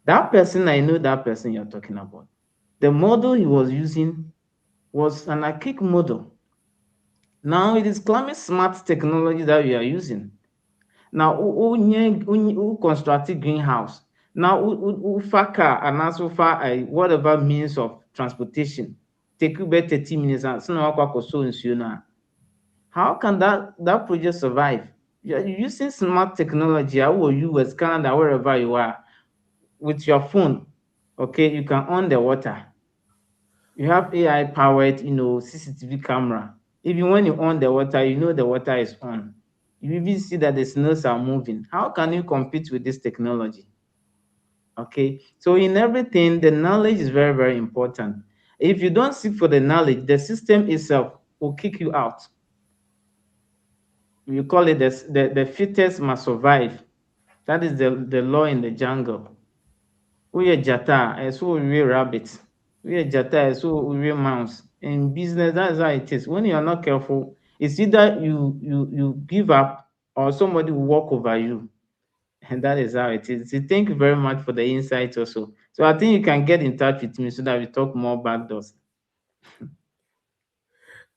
Speaker 2: That person, I know that person you're talking about. The model he was using was an archaic model. Now it is climate smart technology that we are using. Now, who constructed greenhouse? Now, who car and also whatever means of transportation take you about 30 minutes and so how can that project survive? You're using smart technology, how will you as Canada, wherever you are, with your phone, okay, you can on the water. You have AI powered, CCTV camera. Even when you on the water, you know the water is on. You even see that the snails are moving. How can you compete with this technology? Okay, so in everything, the knowledge is very, very important. If you don't seek for the knowledge, the system itself will kick you out. You call it the fittest must survive. That is the law in the jungle. Woyɛ gyata a ɛsɛ sɛ wowie rabbit. Woyɛ gyata a ɛsɛ sɛ wowie mouse. In business, that's how it is. When you are not careful, it's either you give up or somebody will walk over you. And that is how it is. So thank you very much for the insight also. So I think you can get in touch with me so that we talk more about those.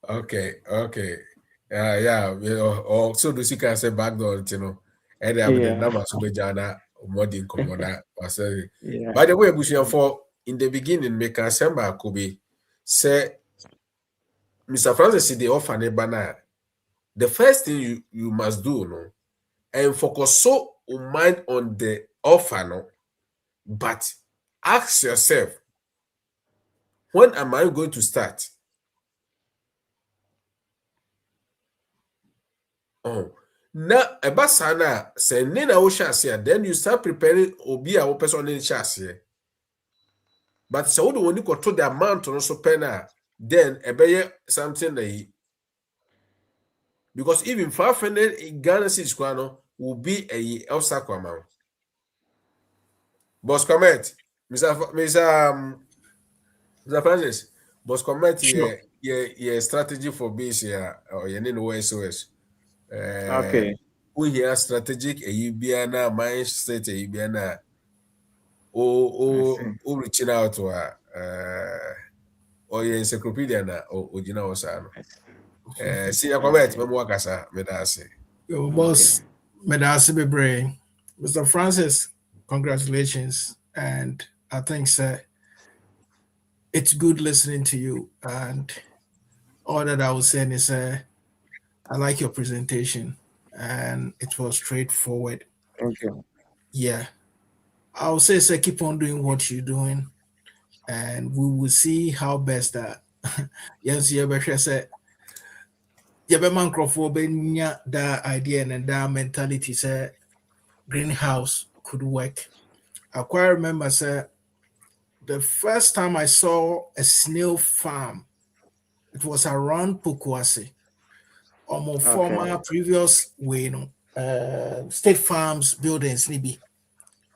Speaker 1: Okay. Yeah, or so do you can say back door, you know, and I mean, the
Speaker 2: Yeah.
Speaker 1: number so jana modern commoda or say.
Speaker 2: Yeah.
Speaker 1: By the way, Bushian for in the beginning, make a samba could be say, Mr. Francis, the offer banana. The first thing you must do, no, and focus so mind on the offer, no, but ask yourself, when am I going to start? Oh, na eba sana say ne na wo hyase then you start preparing obi a wo person ne hyase. But so wo do woni to the amount no so pen then ebeye something na yi. Because even 500 in Ghana cedis kwa no will be a elsa kwama. Boss comment, Mr. Francis. Boss comment
Speaker 2: Sure.
Speaker 1: ye strategy for base here or ye need no SOS.
Speaker 2: Okay.
Speaker 1: We hear strategic a UBNA mindset a UBNA
Speaker 2: I see.
Speaker 1: o reaching out to or your encyclopedia na o jina osano.
Speaker 2: I see.
Speaker 1: Senior
Speaker 2: I
Speaker 1: comment
Speaker 2: see.
Speaker 1: memo wakasa me da say.
Speaker 6: Your
Speaker 2: Okay.
Speaker 6: boss, Medasi Bebre, Mr. Francis, congratulations. And I think, sir, it's good listening to you. And all that I was saying is, I like your presentation, and it was straightforward.
Speaker 2: Thank you.
Speaker 6: Yeah, I would say, sir, keep on doing what you're doing, and we will see how best that. Yes, yeah, but say, yɛbɛma nkurɔfoɔ bɛnya that idea and that mentality say greenhouse could work. I quite remember say the first time I saw a snail farm, it was around Pokuase, almost
Speaker 2: Okay.
Speaker 6: former previous way, state farms buildings maybe.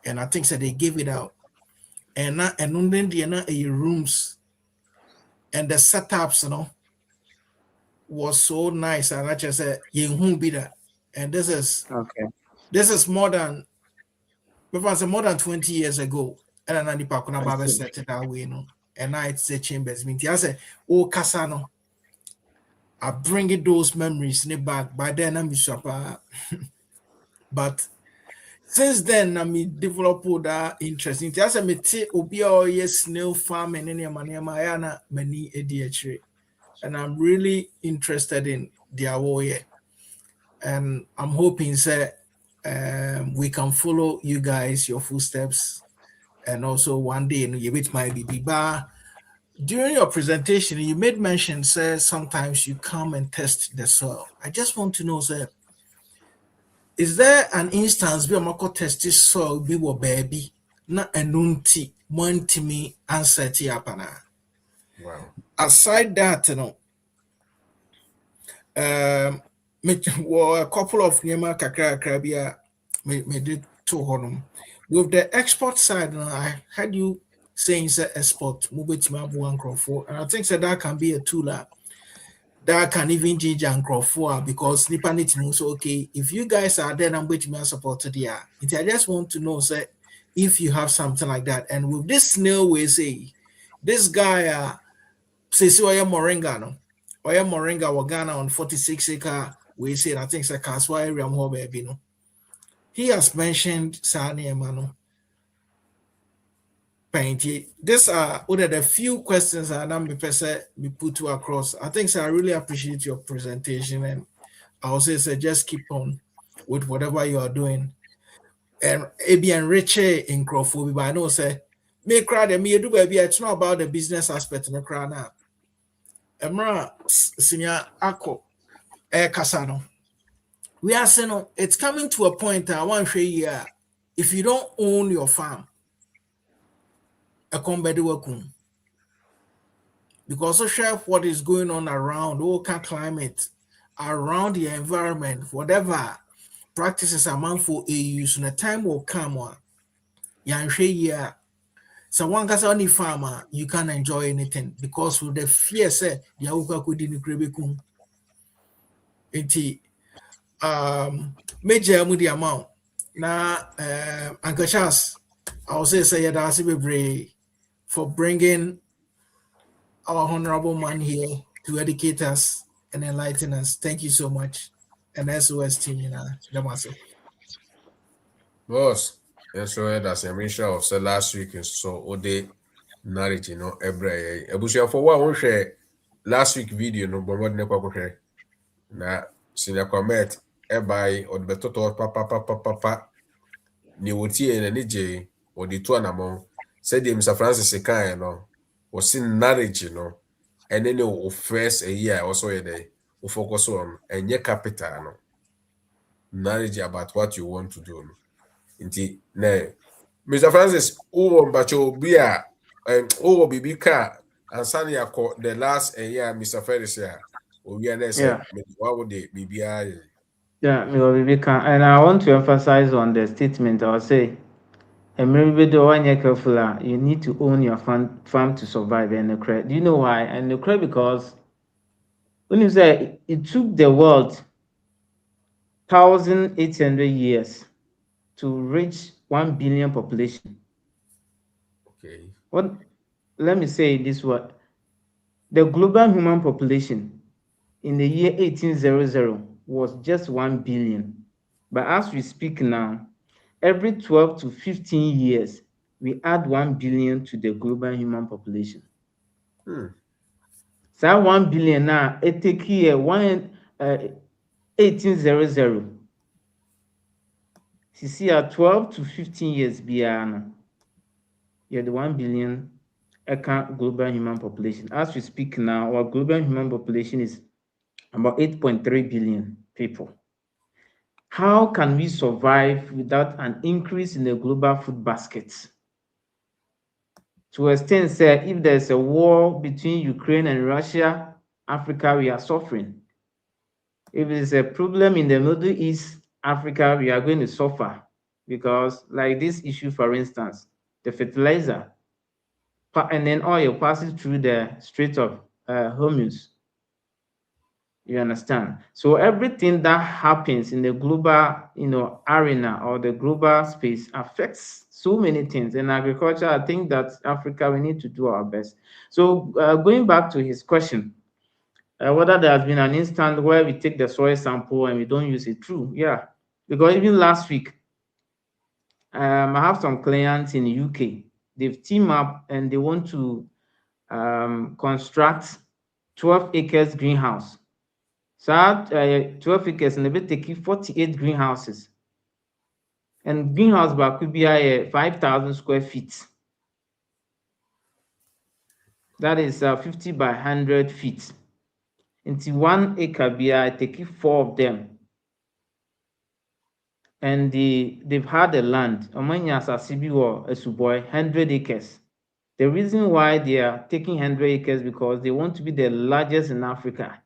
Speaker 6: And I think that they gave it out. And then the rooms and the setups, was so nice. And I just said, you be that. And
Speaker 2: Okay.
Speaker 6: this is more than 20 years ago. And then the Pakuna
Speaker 2: I
Speaker 6: Baba
Speaker 2: see.
Speaker 6: set it that way, and now it's the chambers. I say, oh, Casano, I bring it those memories back. By then, I'm super. But since then, I mean, develop that interest. I say, me take Obi or yes, snail farm and any maniana many ADHD. And I'm really interested in their warrior. And I'm hoping that we can follow you guys, your footsteps, and also one day you which might be bar. During your presentation, you made mention, sir, sometimes you come and test the soil. I just want to know, sir, is there an instance where Mako test this soil be wo baby na enunti montimi answer ti apana?
Speaker 1: Wow.
Speaker 6: Aside that, well, a couple of Nema Kakra Krabia me did to honum. With the export side, I had you saying say export, move it to my one for, and I think that can be a tool that can even change and for because nipa need to know so okay, if you guys are there, I'm going to be supported there. I just want to know say if you have something like that. And with this snail way say this guy say Oya Moringa no. Oya Moringa wa Ghana on 46 acre we say I think it's a Kaswa area more baby no. He has mentioned Sani Emano Painty. These are one of the few questions that I'm be put to across. I think so I really appreciate your presentation and I will say just keep on with whatever you are doing. And it be enrich in Crawford, but I know say me cry the me do baby, it's not about the business aspect in the crowd now. Emra senior Ako Kasano. We are saying it's coming to a point I want to say yeah, if you don't own your farm, a combat workum. Because of share what is going on around local climate, around the environment, whatever practices amount for a use, and a time will come on. Yeah, so one can only farmer, you can't enjoy anything because with the fear say the Auka could in the major with the amount. Now Uncle Charles, I'll say that's a for bringing our honorable man here to educate us and enlighten us. Thank you so much. And SOS team, Damaso.
Speaker 1: Boss, yes, so that's a mention of say last week is so ode marriage, every ebusia for one share last week video no but what ne kwakwe na senior comment e by or the toto papa ni wotie na ne je or the two anamon said him Mr. Francis Ekan was in marriage, and then you first a year also a day we focus on and your capital marriage about what you want to do. Nti na Mr. Francis, who mbacho obi a who bibi ka ansa na yakọ the last year Mr. Ferris ya obi na say
Speaker 2: Yeah,
Speaker 1: what would the bibia
Speaker 2: yeah, me will be can, and I want to emphasize on the statement. I'll say, and maybe the one you're careful, you need to own your farm to survive. And the credit, do you know why? And the credit because when you say it took the world 1,800 years to reach 1 billion population.
Speaker 1: okay.
Speaker 2: What? Let me say this word: the global human population in the year 1800 was just 1 billion. But as we speak now, every 12 to 15 years, we add 1 billion to the global human population.
Speaker 1: Hmm.
Speaker 2: So 1 billion now, it take year 1800. See, at 12 to 15 years, beyond, you're the 1 billion global human population. As we speak now, our global human population is about 8.3 billion people. How can we survive without an increase in the global food basket? To extent, say, if there's a war between Ukraine and Russia, Africa, we are suffering. If there's a problem in the Middle East, Africa, we are going to suffer. Because, like this issue, for instance, the fertilizer, and then oil passes through the Strait of Hormuz. You understand? So everything that happens in the global, arena or the global space affects so many things. In agriculture, I think that Africa, we need to do our best. So going back to his question, whether there has been an instant where we take the soil sample and we don't use it, true, yeah. Because even last week, I have some clients in the UK. They've teamed up and they want to construct 12 acres greenhouse. So 12 acres and they take 48 greenhouses. And greenhouse back could be 5,000 square feet. That is 50 by 100 feet. Into 1 acre be I take 4 of them. And they've had the land. Omanya Sasibi or Esuboy, 100 acres. The reason why they are taking 100 acres because they want to be the largest in Africa.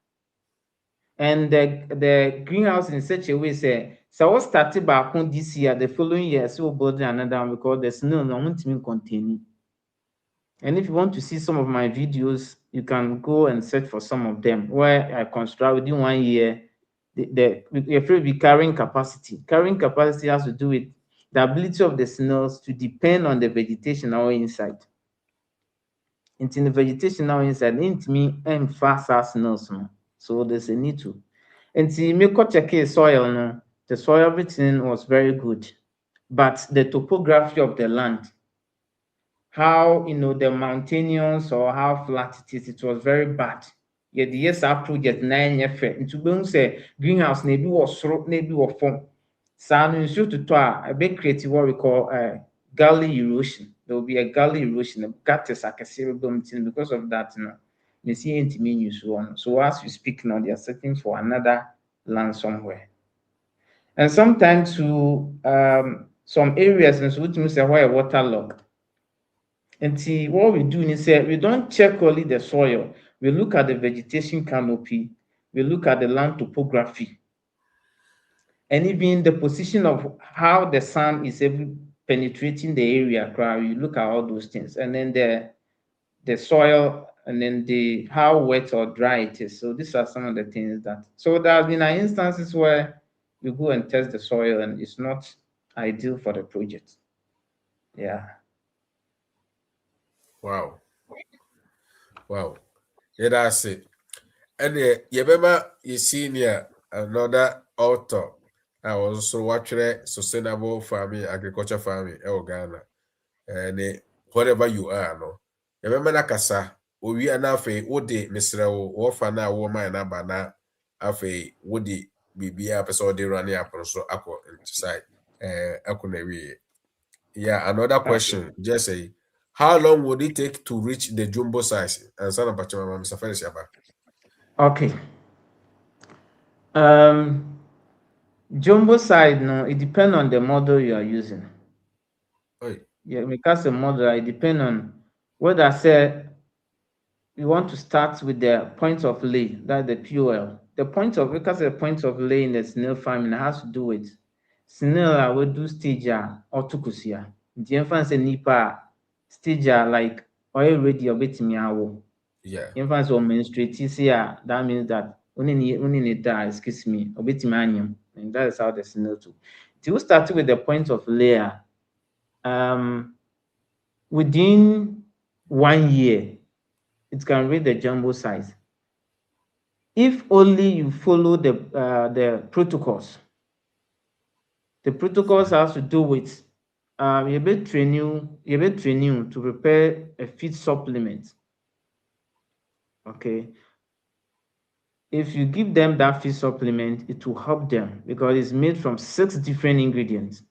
Speaker 2: And the greenhouse in such a way say, so what started back on this year, the following year, so we'll build another one because there's no want to contain. And if you want to see some of my videos, you can go and search for some of them where I construct within 1 year. You're afraid be carrying capacity. Carrying capacity has to do with the ability of the snails to depend on the vegetation now inside. In the vegetation now inside, it means fast as snails. So there's a need to. And see, me check soil, the soil, everything was very good. But the topography of the land, how the mountainous or how flat it was very bad. Yeah, the years our project 9 year fair. Into being say greenhouse maybe was soro, maybe was form. So no to a big creative what we call gully erosion. There will be a gully erosion, a gutters like a cerebrum because of that, they see it mean so on. So as we speak now, they are searching for another land somewhere. And sometimes to some areas and so which means why a waterlogged. And see, what we do is we don't check only the soil. We look at the vegetation canopy. We look at the land topography. And even the position of how the sun is penetrating the area. We look at all those things. And then the soil and then the how wet or dry it is. So these are some of the things that. So there have been instances where you go and test the soil and it's not ideal for the project. Yeah.
Speaker 1: Wow. Yeah, that's it. And yebema you senior another author. I was also watching sustainable farming, agriculture farming, Ghana. And whatever you are, no. Yebema na kasa. Owi anafe wode misrewo wofa na wo man na bana afe wode bibia person de run up so akọ side akọ we. Yeah, another question. Just say, how long would it take to reach the jumbo size? And son of Pachama, Mr. Ferris Yaba.
Speaker 2: Okay. Jumbo side, no, it depends on the model you are using.
Speaker 1: Oi.
Speaker 2: Yeah, because the model, it depends on whether I say you want to start with the point of lay, that's the POL. The point of, because the point of lay in the snail farming has to do with snail I will do stage or tukusia. The influence nipa stage like oil ready or bit me
Speaker 1: Yeah.
Speaker 2: influence or menstruate that means that only need that, excuse me, or bit me, and that is how the snail too. To start with the point of layer, within 1 year, it can reach the jumbo size. If only you follow the protocols. The protocols has to do with you be train you to prepare a feed supplement. Okay. If you give them that feed supplement, it will help them because it's made from 6 different ingredients.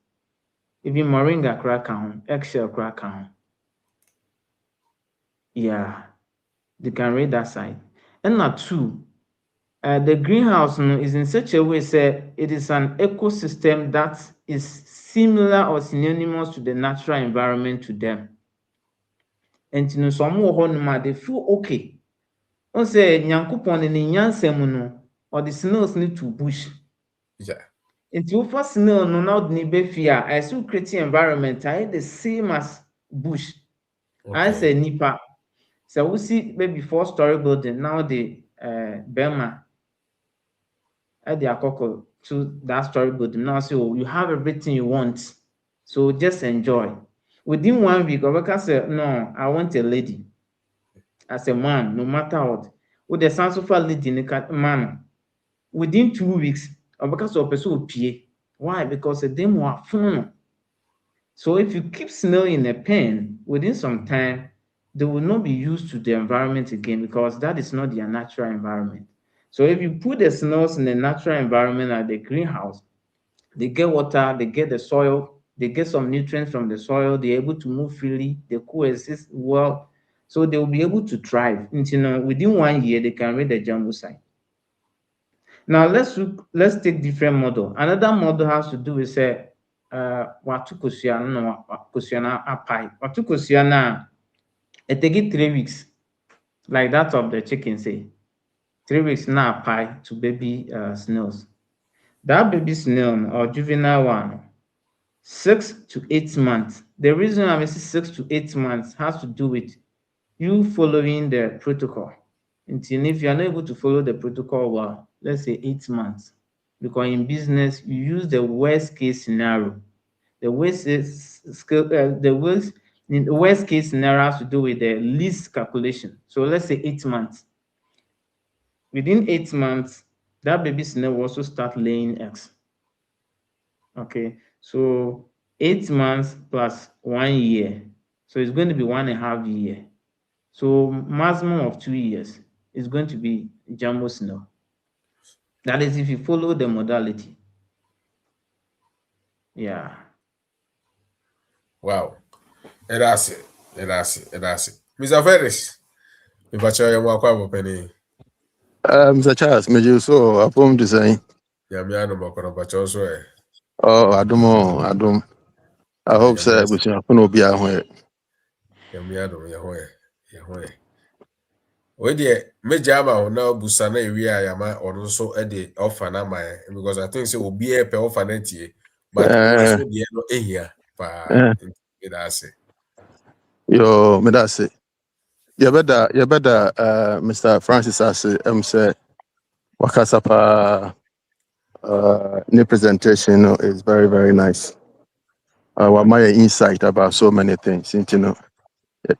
Speaker 2: Even moringa crack on, eggshell crack on. Yeah, they can read that side. And not two, the greenhouse is in such a way say it is an ecosystem that is similar or synonymous to the natural environment to them. And you know, some they feel okay. On say nyankopon ne nyansam no or the snails need to bush.
Speaker 1: Yeah.
Speaker 2: And you for snail no now the be fear. I still create environment I the same as bush. I say
Speaker 1: Okay.
Speaker 2: nipa. So we see maybe 4-story building now the Burma at the Akoko to that story building. Now, so you have everything you want. So just enjoy. Within 1 week, Obeka said, no, I want a lady. As a man, no matter what. With the sense of a lady in the man. Within 2 weeks, Obeka said, person will pay. Why? Because the demo are fun. So if you keep snail in a pen, within some time, they will not be used to the environment again because that is not their natural environment. So if you put the snails in a natural environment like the greenhouse, they get water, they get the soil, they get some nutrients from the soil, they're able to move freely, they coexist well. So they will be able to thrive. And, you know, within 1 year, they can reach the jumbo site. Now let's take different model. Another model has to do with say watu kosua no kosua na apai. Watu kosua na it take 3 weeks, like that of the chicken say. 3 weeks na apai to baby snails. That baby snail or juvenile one, 6 to 8 months. The reason I say 6 to 8 months has to do with you following the protocol. And if you are not able to follow the protocol well, let's say 8 months, because in business you use the worst case scenario. The worst case scenario has to do with the least calculation. So let's say 8 months. Within 8 months, that baby snail will also start laying eggs. Okay, so 8 months plus 1 year, so it's going to be 1.5 years. So maximum of 2 years is going to be jumbo snail. That is if you follow the modality. Yeah.
Speaker 1: Wow. That's it. That's it. Mr. Ferris. If I tell you what I'm penny.
Speaker 4: Mr. Charles, may you so a poem design?
Speaker 1: Yeah, me I know my corner, so
Speaker 4: Oh, Adum. I hope so. We shall be aware.
Speaker 1: yeah, me I know yeah. We dey major ama na busa na ewi ayama or also the offer na my because I think say obi e pe offer na tie but also the no ehia pa that's it.
Speaker 4: Yo, me that's it. You better, Mr. Francis say, say, Wakasapa, new presentation is very, very nice. What my insight about so many things, you know,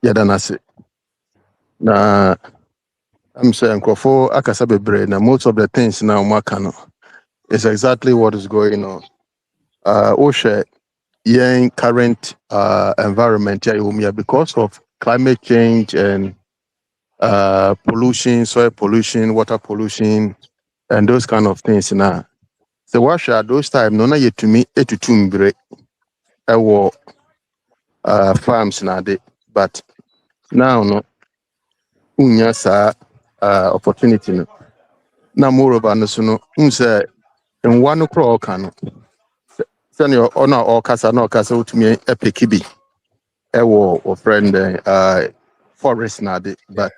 Speaker 4: yeah, that's it. Now,
Speaker 7: I'm saying Nkrofo akasa bebre na most of the things now mwaka no is exactly what is going on. Oshe yeah current environment yeah because of climate change and pollution, soil pollution, water pollution, and those kind of things now. So what should those time no na yet to me etutumbre ewo farms na de but now no unya sa opportunity no na moreover no so no unse in one crawl can send or no or kasa no kasa to me epic bi ewo or friend forest na de
Speaker 1: Yeah.
Speaker 7: but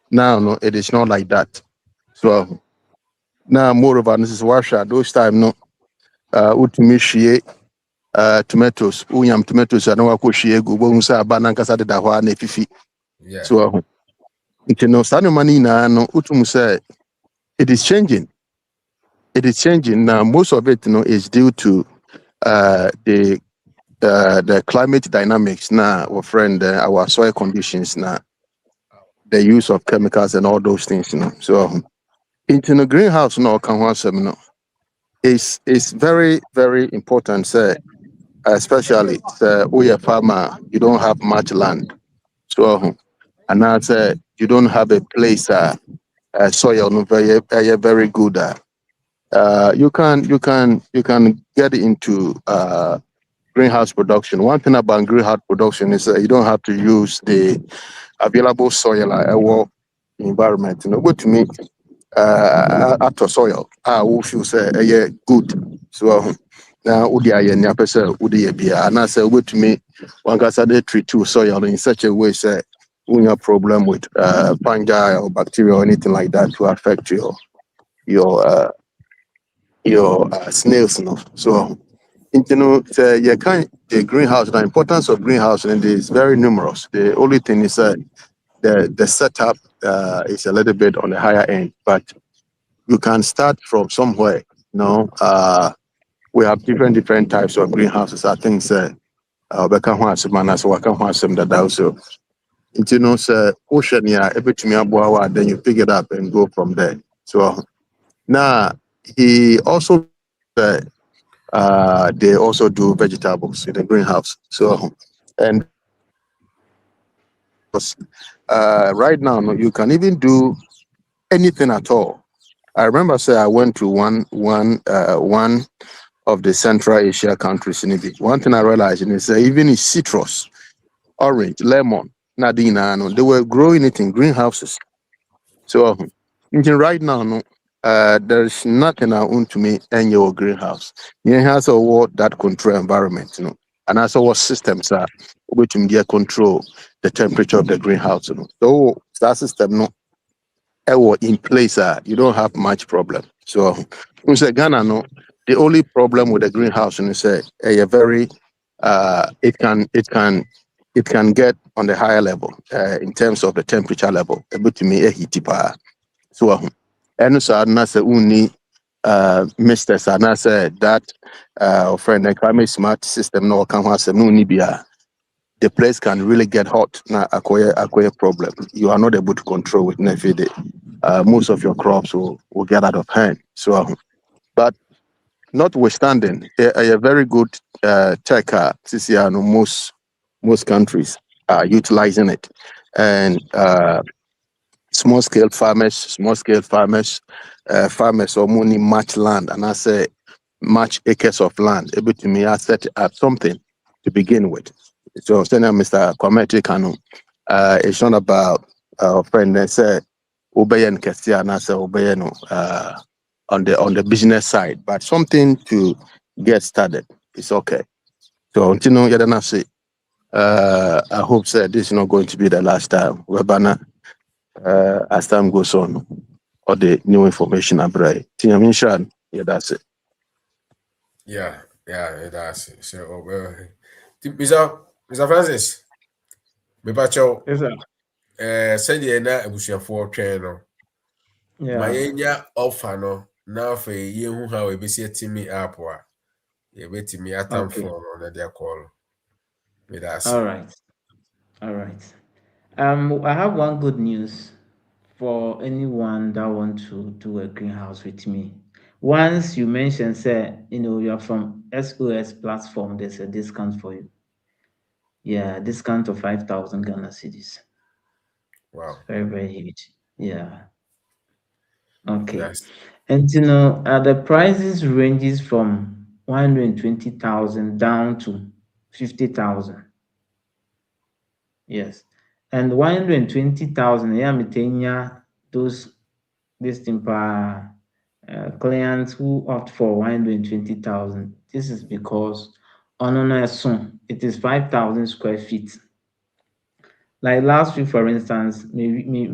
Speaker 7: now no it is not like that. So now moreover this is what should those time no utumi hwie tomatoes unyam tomatoes na wako hwie go bo nsa aba na nkasa de da hɔ na efifi
Speaker 1: Yeah.
Speaker 7: so nti no saa nneɛma no nyinaa no wotum sɛ it is changing. It is changing now. Most of it, is due to the climate dynamics now, our friend, our soil conditions now, the use of chemicals and all those things. So into the greenhouse now, can one is very very important. Say, especially we a farmer, you don't have much land, so and now say you don't have a place soil no very good. You can get into greenhouse production. One thing about greenhouse production is that you don't have to use the available soil environment. Good to me. After soil, we feel say good. So now udi aye ni apese udi ye bia. And I say good to me. One can say treat to soil in such a way say we have problem with fungi or bacteria or anything like that to affect your uh, your snails. So you can the greenhouse. The importance of greenhouse and is very numerous. The only thing is the setup is a little bit on the higher end, but you can start from somewhere. We have different types of greenhouses. I think bɛka ho asɛm anaasɛ waka ho asɛm dada so nti no sɛ wohwɛ nea ɛbɛtumi aboa wo a then you pick it up and go from there. So now he also they also do vegetables in the greenhouse. So, and right now, no, you can even do anything at all. I remember, say, I went to one of the Central Asia countries in it. One thing I realized is even in citrus, orange, lemon, nadina, no, they were growing it in greenhouses. So, right now, no, there's nothing I want to me in your greenhouse. You has a word that control environment, and also what systems are which can control the temperature of the greenhouse. So that system, no, in place, you don't have much problem. So, we say Ghana, no, the only problem with the greenhouse, and say a very, it can get on the higher level in terms of the temperature level. Able to me a heat. So ɛno saa na sɛ wonni misters anaasɛ that friend the climate smart system na ɔka ho asɛm na wonni bia the place can really get hot na akɔyɛ problem. You are not able to control it na afei de most of your crops will get out of hand. So but notwithstanding a very good tech most countries are utilizing it and small scale farmers or money much land, and I say much acres of land able to me set up something to begin with. So saying Mr. Kwame Kanu, it's not about friend that say obey and Kestia and I say obey no on the business side, but something to get started. It's okay. So until no yet say I hope that this is not going to be the last time. Webana as time goes on, or the new information abrai. Tinamishan, yeah, that's it.
Speaker 1: Yeah. Yeah. That's it. So, Mr. Francis, me pacho.
Speaker 2: Yes, sir.
Speaker 1: Sɛdeɛ na abusuafoɔ twɛn no ma
Speaker 2: Yeah.
Speaker 1: yɛnya ɔfa no na afei yɛhu ha ɛbɛsi atimi app a yɛbɛtumi
Speaker 2: Okay.
Speaker 1: atamfoɔ no na de akɔ no meda ase.
Speaker 2: All right. All right. I have one good news. for anyone that want to do a greenhouse with me. Once you mention, say, you're from SOS platform, there's a discount for you. Yeah, discount of 5,000 Ghana cedis. It's
Speaker 1: Wow.
Speaker 2: very, very huge. Yeah. Okay.
Speaker 1: That's
Speaker 2: And the prices ranges from 120,000 down to 50,000. Yes. And 120,000, yeah, metenya those this thing per clients who opt for 120,000. This is because on soon it is 5,000 square feet. Like last week, for instance,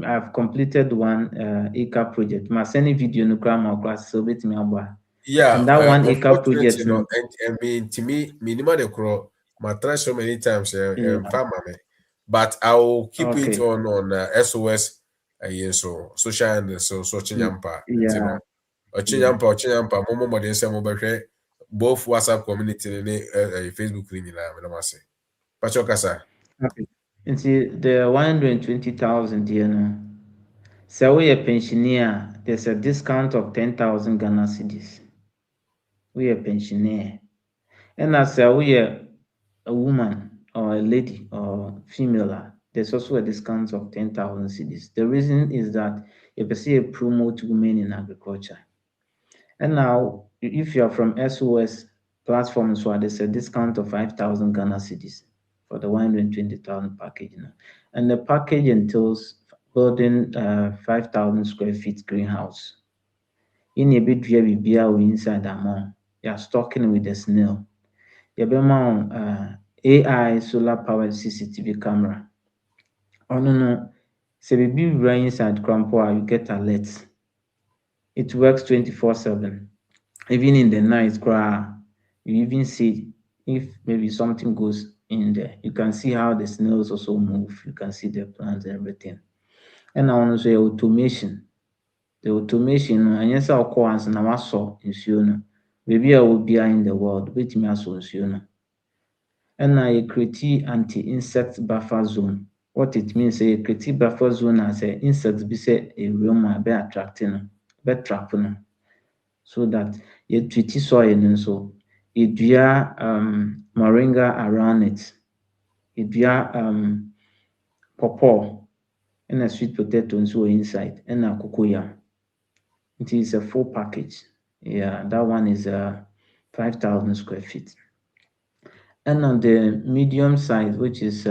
Speaker 2: I've completed one acre project. My sending video no grammar class so bit me about.
Speaker 1: yeah.
Speaker 2: And that 1 acre
Speaker 1: Unfortunately,
Speaker 2: project,
Speaker 1: you know,
Speaker 2: no,
Speaker 1: and I mean, to me, minimum the crow. My try so many times,
Speaker 2: yeah,
Speaker 1: farmer me. But I will keep it
Speaker 2: okay,
Speaker 1: on SOS. Yeah, so social and so chinyampa. You know,
Speaker 2: yeah, yeah,
Speaker 1: or chinyampa. Momo mo den say mo behwe both WhatsApp community and Facebook ni na me no say. Pacho kasa.
Speaker 2: okay. And see the 120,000, so we a pensioner, there's a discount of 10,000 Ghana cedis. We a pensioner. And as we a woman or a lady or female, there's also a discount of 10,000 cedis. The reason is that if you see a promote women in agriculture. And now, if you're from SOS platform, so there's a discount of 5,000 Ghana cedis for the 120,000 package. And the package entails building 5,000 square feet greenhouse. In a bit, we inside amount. You're stocking with the snail. Yɛbɛma wo AI solar powered CCTV camera. Ɔno no, sɛ biribi wura inside koraa you get alert. It works 24/7. Even in the night koraa, you even see if maybe something goes in there. You can see how the snails also move. You can see the plants and everything. Ɛna ɔno nso yɛ automation. The automation no, ɛnyɛ sɛ ɔkɔ once na wasɔ nsuo no. Baabi a ɛwɔ biara in the world, wobɛtumi asɔ nsuo no. Ɛna yɛcreate anti-insect buffer zone. What it means sɛ yɛcreate buffer zone a sɛ insect bi sɛ ɛwura mu a ɛbɛ-attract no, ɛbɛ-trap no, so that yɛtreati soil no nso, yɛdua moringa around it, yɛdua pawpaw, ɛna sweet potato nso wɔ inside, ɛna cocoyam. It is a full package. Yeah, that one is 5,000 square feet. And on the medium size, which is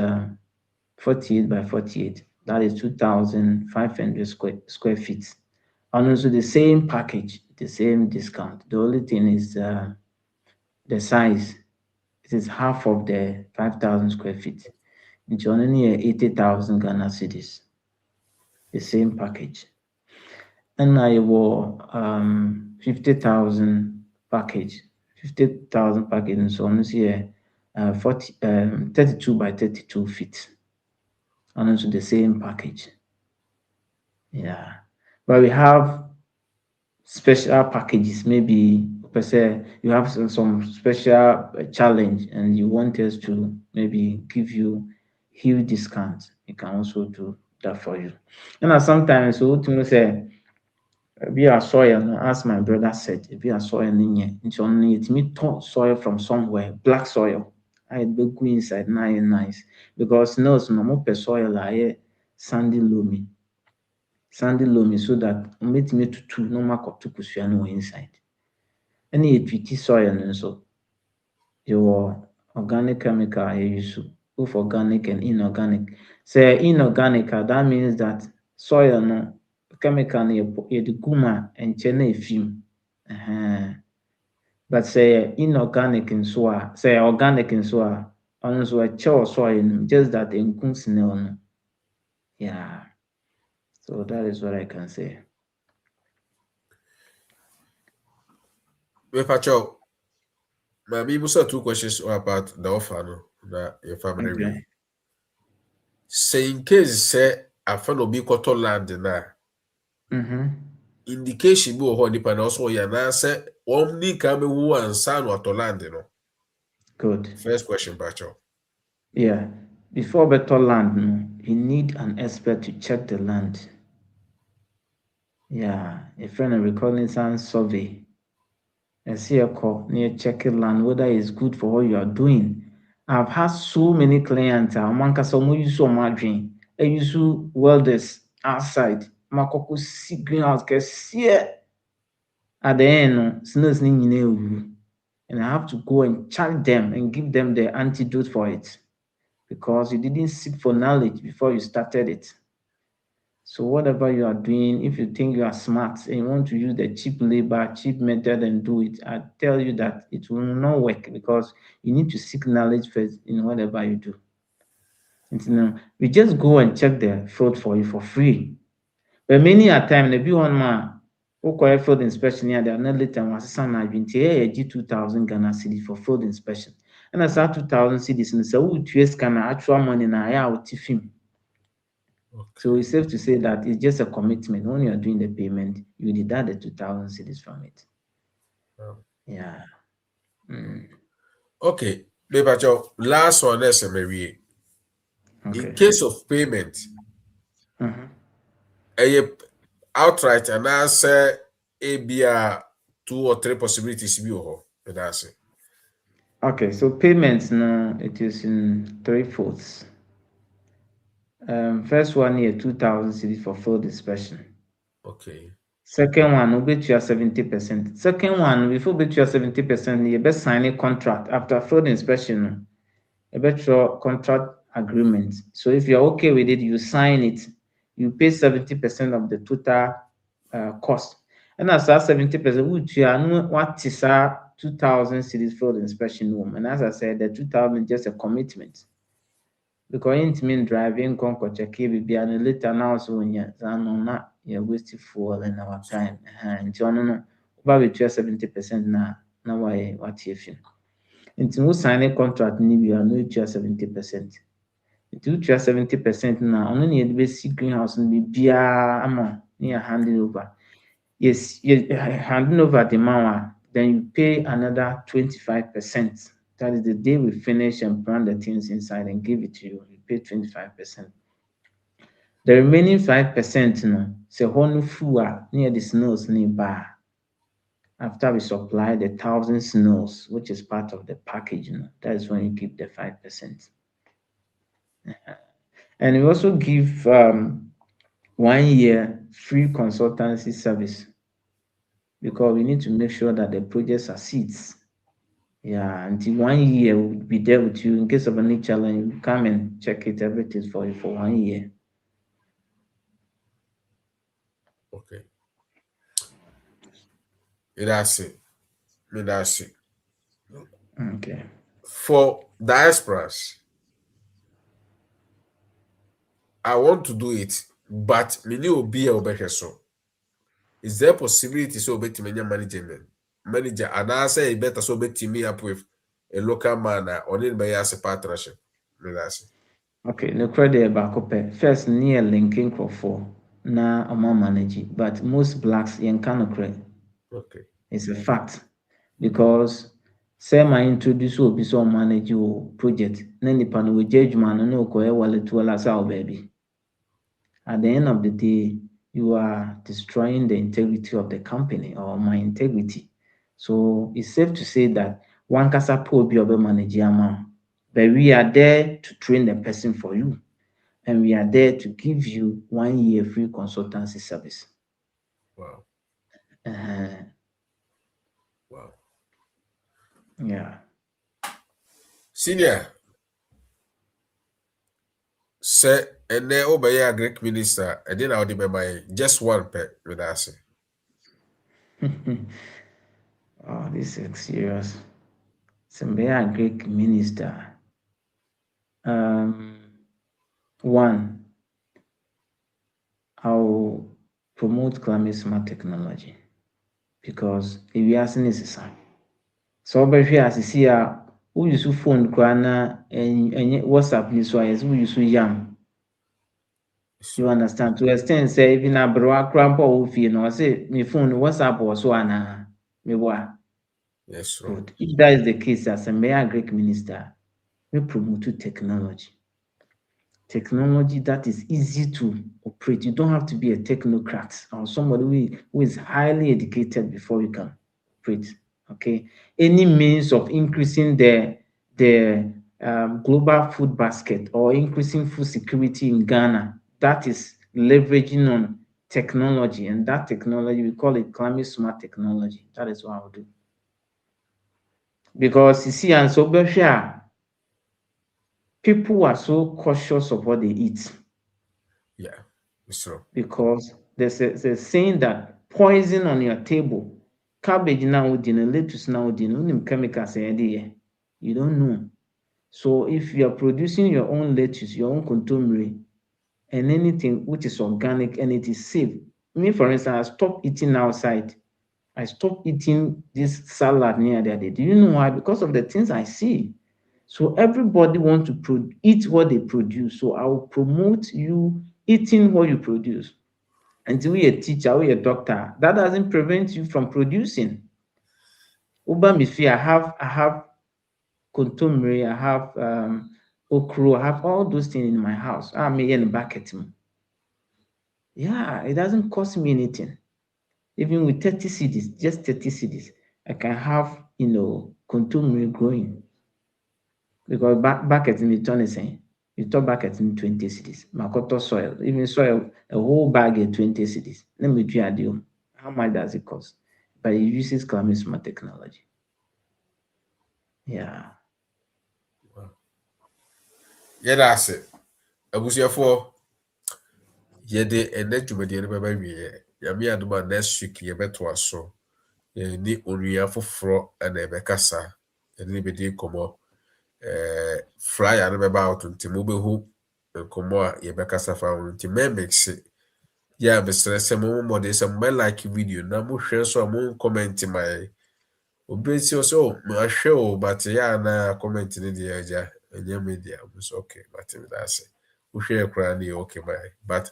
Speaker 2: 48 by 48, that is 2,500 square feet. And also the same package, the same discount. The only thing is the size. It is half of the 5,000 square feet. It's only 80,000 Ghana cedis. The same package. And I will 50,000 package. 50,000 package, and so on here 32 by 32 feet. And also the same package. Yeah. But we have special packages. Maybe per se you have some special challenge and you want us to maybe give you huge discounts. You can also do that for you. And sometimes we will say be a soil, no, as my brother said, be a soil in here. It's only it me soil from somewhere, black soil. I be go inside nice because no more per soil I sandy loamy. Sandy loamy so that make me to no mark up to kusua no inside. Any treaty soil and so your organic chemical you use both organic and inorganic. Say inorganic, that means that soil no chemical no yɛde gu mu a nkyɛ na efim. But say inorganic nso a say organic nso a ɔno nso ɛkyɛ wɔ soil no just that nku snail no. Yeah. So that is what I can say.
Speaker 1: Me pacho. My people saw two questions about the offer no that your family
Speaker 2: Okay.
Speaker 1: really. Say in case say I found be koto land na
Speaker 2: Mm-hmm.
Speaker 1: indication bi wɔ hɔ nipa na ɔso yɛ anaasɛ wɔn ni ka me wu ansa no atɔ land no.
Speaker 2: Good.
Speaker 1: First question, pacho.
Speaker 2: Yeah. Before better land, no, you need an expert to check the land. Yeah, a friend of reconnaissance survey. I see a call near checking land whether it's good for what you are doing. I've had so many clients. Man, cause some use so much dream. I use welders outside. Makoko see greenhouse see at the end, no, snails ni nyina ewu. And I have to go and check them and give them the antidote for it because you didn't seek for knowledge before you started it. So whatever you are doing, if you think you are smart and you want to use the cheap labor, cheap method and do it, I tell you that it will not work because you need to seek knowledge first in whatever you do. And we just go and check the field for you for free. But many a time, the be one man who call field inspection here, they are not later was some G 2,000 Ghana cedis for field inspection. And I saw 2,000 cedis and so who trace can actual money now out to film. So it's safe to say that it's just a commitment. When you're doing the payment, you deduct the 2,000 cedis from it. Yeah. Mm.
Speaker 1: Okay, Bebacho, last one is Mary.
Speaker 2: Okay.
Speaker 1: In case of payment,
Speaker 2: Mhm.
Speaker 1: Outright and I say ABR 2 or 3 possibilities be but that's it.
Speaker 2: Okay, so payments now it is in three folds. First one here 2,000 cedis for full inspection.
Speaker 1: Okay.
Speaker 2: Second one, we bet you 70%. Second one, before bet you 70%, you best sign a contract after full inspection. A better contract agreement. So if you're okay with it, you sign it. You pay 70% of the total cost. And as that 70%, which you are what is 2,000 cedis for the inspection room. And as I said, the 2,000 is just a commitment. Because it mean driving concord check and later now so when you're wasting fuel and our time. And you know, about between 70% now why what if you nti wo sign contract no wie a na otua 70%. Nti wotua 70% na ɔno na yɛde bɛsi greenhouse no biribiara ama na yɛ handing over. Yes, handing over the man then you pay another 25%. That is the day we finish and plant the things inside and give it to you. You pay 25%. The remaining 5% no sɛ hɔ no full a na yɛde snails no ba after we supply the 1,000 snails, which is part of the package, that is when you keep the 5%. And we also give 1 year free consultancy service because we need to make sure that the project succeeds. Yeah, until 1 year we'll be there with you in case of any challenge. You come and check it, everything for you for 1 year.
Speaker 1: Okay. That's it. That's it.
Speaker 2: Okay.
Speaker 1: For diasporas, I want to do it, but many will be a so. Is there possibility so bet many manager and I say better so bet me up with a local man or in by as a partnership. That's it.
Speaker 2: Okay, no credit back up. First, near linking for na ama manage, but most blacks can credit.
Speaker 1: Okay.
Speaker 2: It's a fact because sɛ ma introduce obi sɛ ɔmanage wo project na nipa no wɔgye adwuma no na ɔkɔyɛ wallet wala sɛ wo baabi. At the end of the day, you are destroying the integrity of the company or my integrity. So it's safe to say that one kasa po obi a ɔbɛmanage ama wo. But we are there to train the person for you. And we are there to give you 1 year free consultancy service.
Speaker 1: Wow. Wow.
Speaker 2: Yeah.
Speaker 1: Senior, say, and then obey a Greek minister, and then I'll be my just one pet with us.
Speaker 2: Oh, this is serious. Somebody a Greek minister. One, I'll promote climate smart technology because if you ask this, so obviously as you see, who use phone and WhatsApp this way, who use yam. You understand? To extend say even a bro crampo who feel no say my phone WhatsApp or so ana me wa.
Speaker 1: Yes,
Speaker 2: Good. If that is the case, as a mayor Greek minister, we promote technology. technology that is easy to operate. You don't have to be a technocrat or somebody who is highly educated before you can operate. Okay, any means of increasing the global food basket or increasing food security in Ghana, that is leveraging on technology, and that technology we call it climate smart technology. That is what I will do. Because you see, and so people are so cautious of what they eat
Speaker 1: Yeah, it's true.
Speaker 2: because there's a saying that poison on your table, cabbage now, lettuce now, chemicals, you don't know. So if you are producing your own lettuce, your own contumely, and anything which is organic and it is safe. Me, for instance, I stopped eating outside. I stopped eating this salad near the other day. Do you know why? Because of the things I see. So everybody wants to eat what they produce. So I will promote you eating what you produce. Until you're a teacher or a doctor, that doesn't prevent you from producing. Uba Mifi, I have contumely, I have okra, I have all those things in my house. I may in bucket. Yeah, it doesn't cost me anything. Even with 30 cedis, just 30 cedis, I can have, contumely growing. Because bucket in the turn is saying, you talk bucket in 20 cedis. Makoto soil, even soil, a whole bag at 20 cedis. Let me do a deal. How much does it cost? But it uses climate smart technology. Yeah.
Speaker 1: Yɛda ase. Abusuafoɔ, yɛde ɛnɛ dwumadie no bɛba wieɛ. Nyame adom a next week yɛbɛtoa so. Yɛne onua foforɔ ɛna ɛbɛkasa. Yɛde ne bɛdi nkɔmmɔ. Flyer no bɛba out nti mobɛhu nkɔmmɔ a yɛbɛkasa fa ho nti mɛmɛkse. Yeah, mesrɛ sɛ mo mmɔden sɛ mobɛlike video na mohwɛ so a mo comment ma yɛ. Obi si o so mahwɛ o but yɛ na comment no deɛ agya ɛnyɛ media so okay but that's it. Wohwɛ koraa no yɛ okay ma yɛ but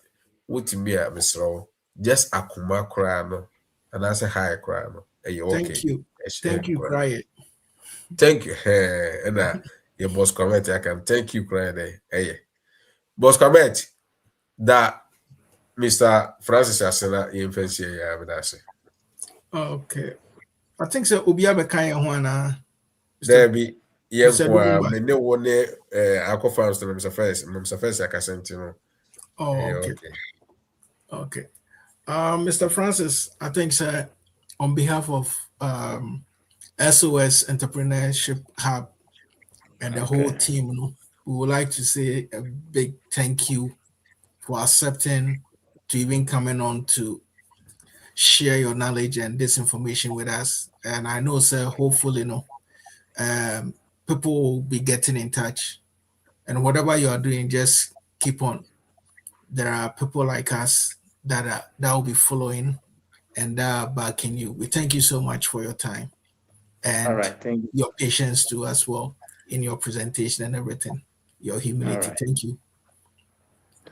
Speaker 1: wotumi a mesrɛ wo just akoma koraa no anaasɛ hi koraa no ɛyɛ okay.
Speaker 6: Thank you. Thank you,
Speaker 1: koraa.
Speaker 6: Cry.
Speaker 1: Thank you. Ɛna yɛ boss comment aka thank you koraa dɛ ɛyɛ. Boss comment that Mr. Francis Asena yɛmfa nsie yɛ abɛdase.
Speaker 6: Okay. I think so. Ubia Bekaya Juana.
Speaker 1: Debbie,
Speaker 6: Mr.
Speaker 1: yɛnko a
Speaker 6: Lumumba.
Speaker 1: me ne wo ne akɔfa nso no Mr. First akasa nti no.
Speaker 6: Oh, okay.
Speaker 1: Okay.
Speaker 6: Okay. Mr. Francis, I think so, on behalf of SOS Entrepreneurship Hub and the whole team, we would like to say a big thank you for accepting to even coming on to share your knowledge and this information with us. And I know, sir, hopefully, people will be getting in touch. And whatever you are doing, just keep on. There are people like us that will be following and backing you. We thank you so much for your time and
Speaker 2: All right. Thank you.
Speaker 6: your patience too as well in your presentation and everything. Your humility.
Speaker 2: Right.
Speaker 6: Thank you.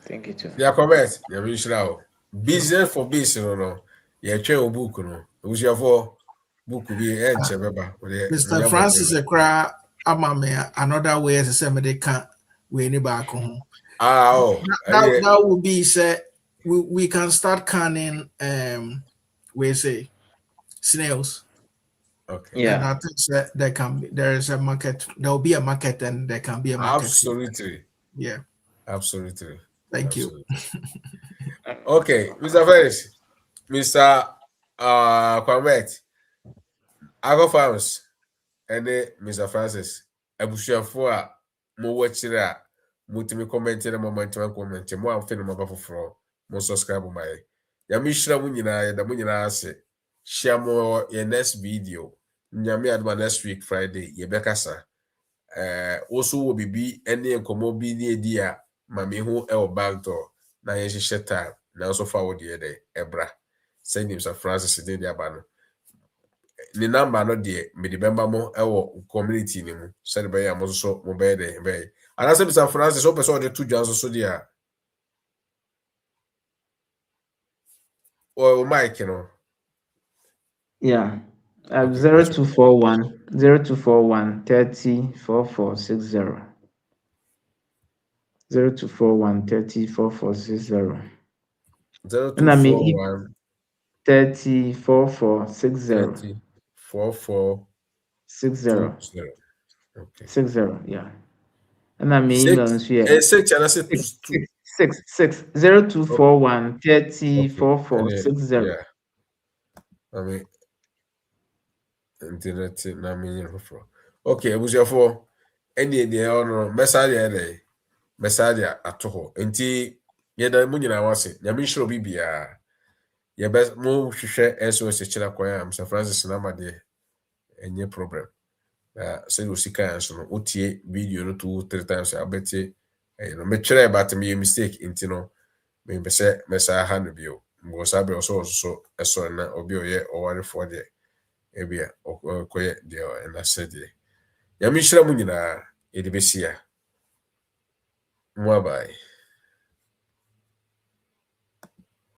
Speaker 2: Thank you too.
Speaker 1: Yeah, comment. Yeah, we should have business for business no. Yeah, try o book no. Abusuafo book bi enche beba.
Speaker 6: Mr. Francis Ekra amame another way as I say me they can't we any back home.
Speaker 1: Oh.
Speaker 6: That would be say we can start canning we say snails.
Speaker 1: Okay.
Speaker 6: And I
Speaker 2: Yeah.
Speaker 6: think that there is a market, there will be a market and there can be a market.
Speaker 1: Absolutely.
Speaker 6: Yeah.
Speaker 1: Absolutely.
Speaker 6: Thank you.
Speaker 1: Okay, Mr. Ferris, Mr. Kwamet, Agro Farms, and Mr. Francis, abusuafo a mowɔ akyire a motumi comment na moment one comment mo amfe no maba foforɔ mo subscribe ma yɛ. Nyame hyira mo nyinaa yɛda mo nyinaa ase. Hyia mo yɛ next video. Nyame adoma next week Friday yɛbɛkasa. Also wɔ bibi ɛne nkɔmmɔ bi ne edi a ma me ho ɛwɔ bankto na yɛhyehyɛ time na nso fa wo deɛ dɛ ɛbra. Send him Sir Francis de aba no. The number no de me de bemba mo ɛwɔ community ni mu. Send be ya mo so mo be de be. And as Mr. Francis o person de two jans so dia. O mic no.
Speaker 2: Yeah.
Speaker 1: Okay,
Speaker 2: 0241 0241 30 4460. 0241 30 4460.
Speaker 1: 0241
Speaker 2: 30 4460.
Speaker 1: 30 4420. Okay.
Speaker 2: 60, yeah. And my email
Speaker 1: Six.
Speaker 2: is here.
Speaker 1: 6 and I said two.
Speaker 2: 0241 30
Speaker 1: Okay. And
Speaker 2: 4460.
Speaker 1: yeah. I mean, internet na me for. Okay, for any the honor message message atoho. Enti yeda mu nyina wase. Nyame hiro bibia. Ye best mo hwehwe SOS kira kwan am Sir Francis na ma de enye problem. Say no sika so no otie video no 2-3 times abeti no me try but me mistake enti no me be say mesa ha no bio. Mo sabe so eso na obi oye oware for de ebia okoye de na said de. Nyame hira mu nyina yede besia. Mo bye.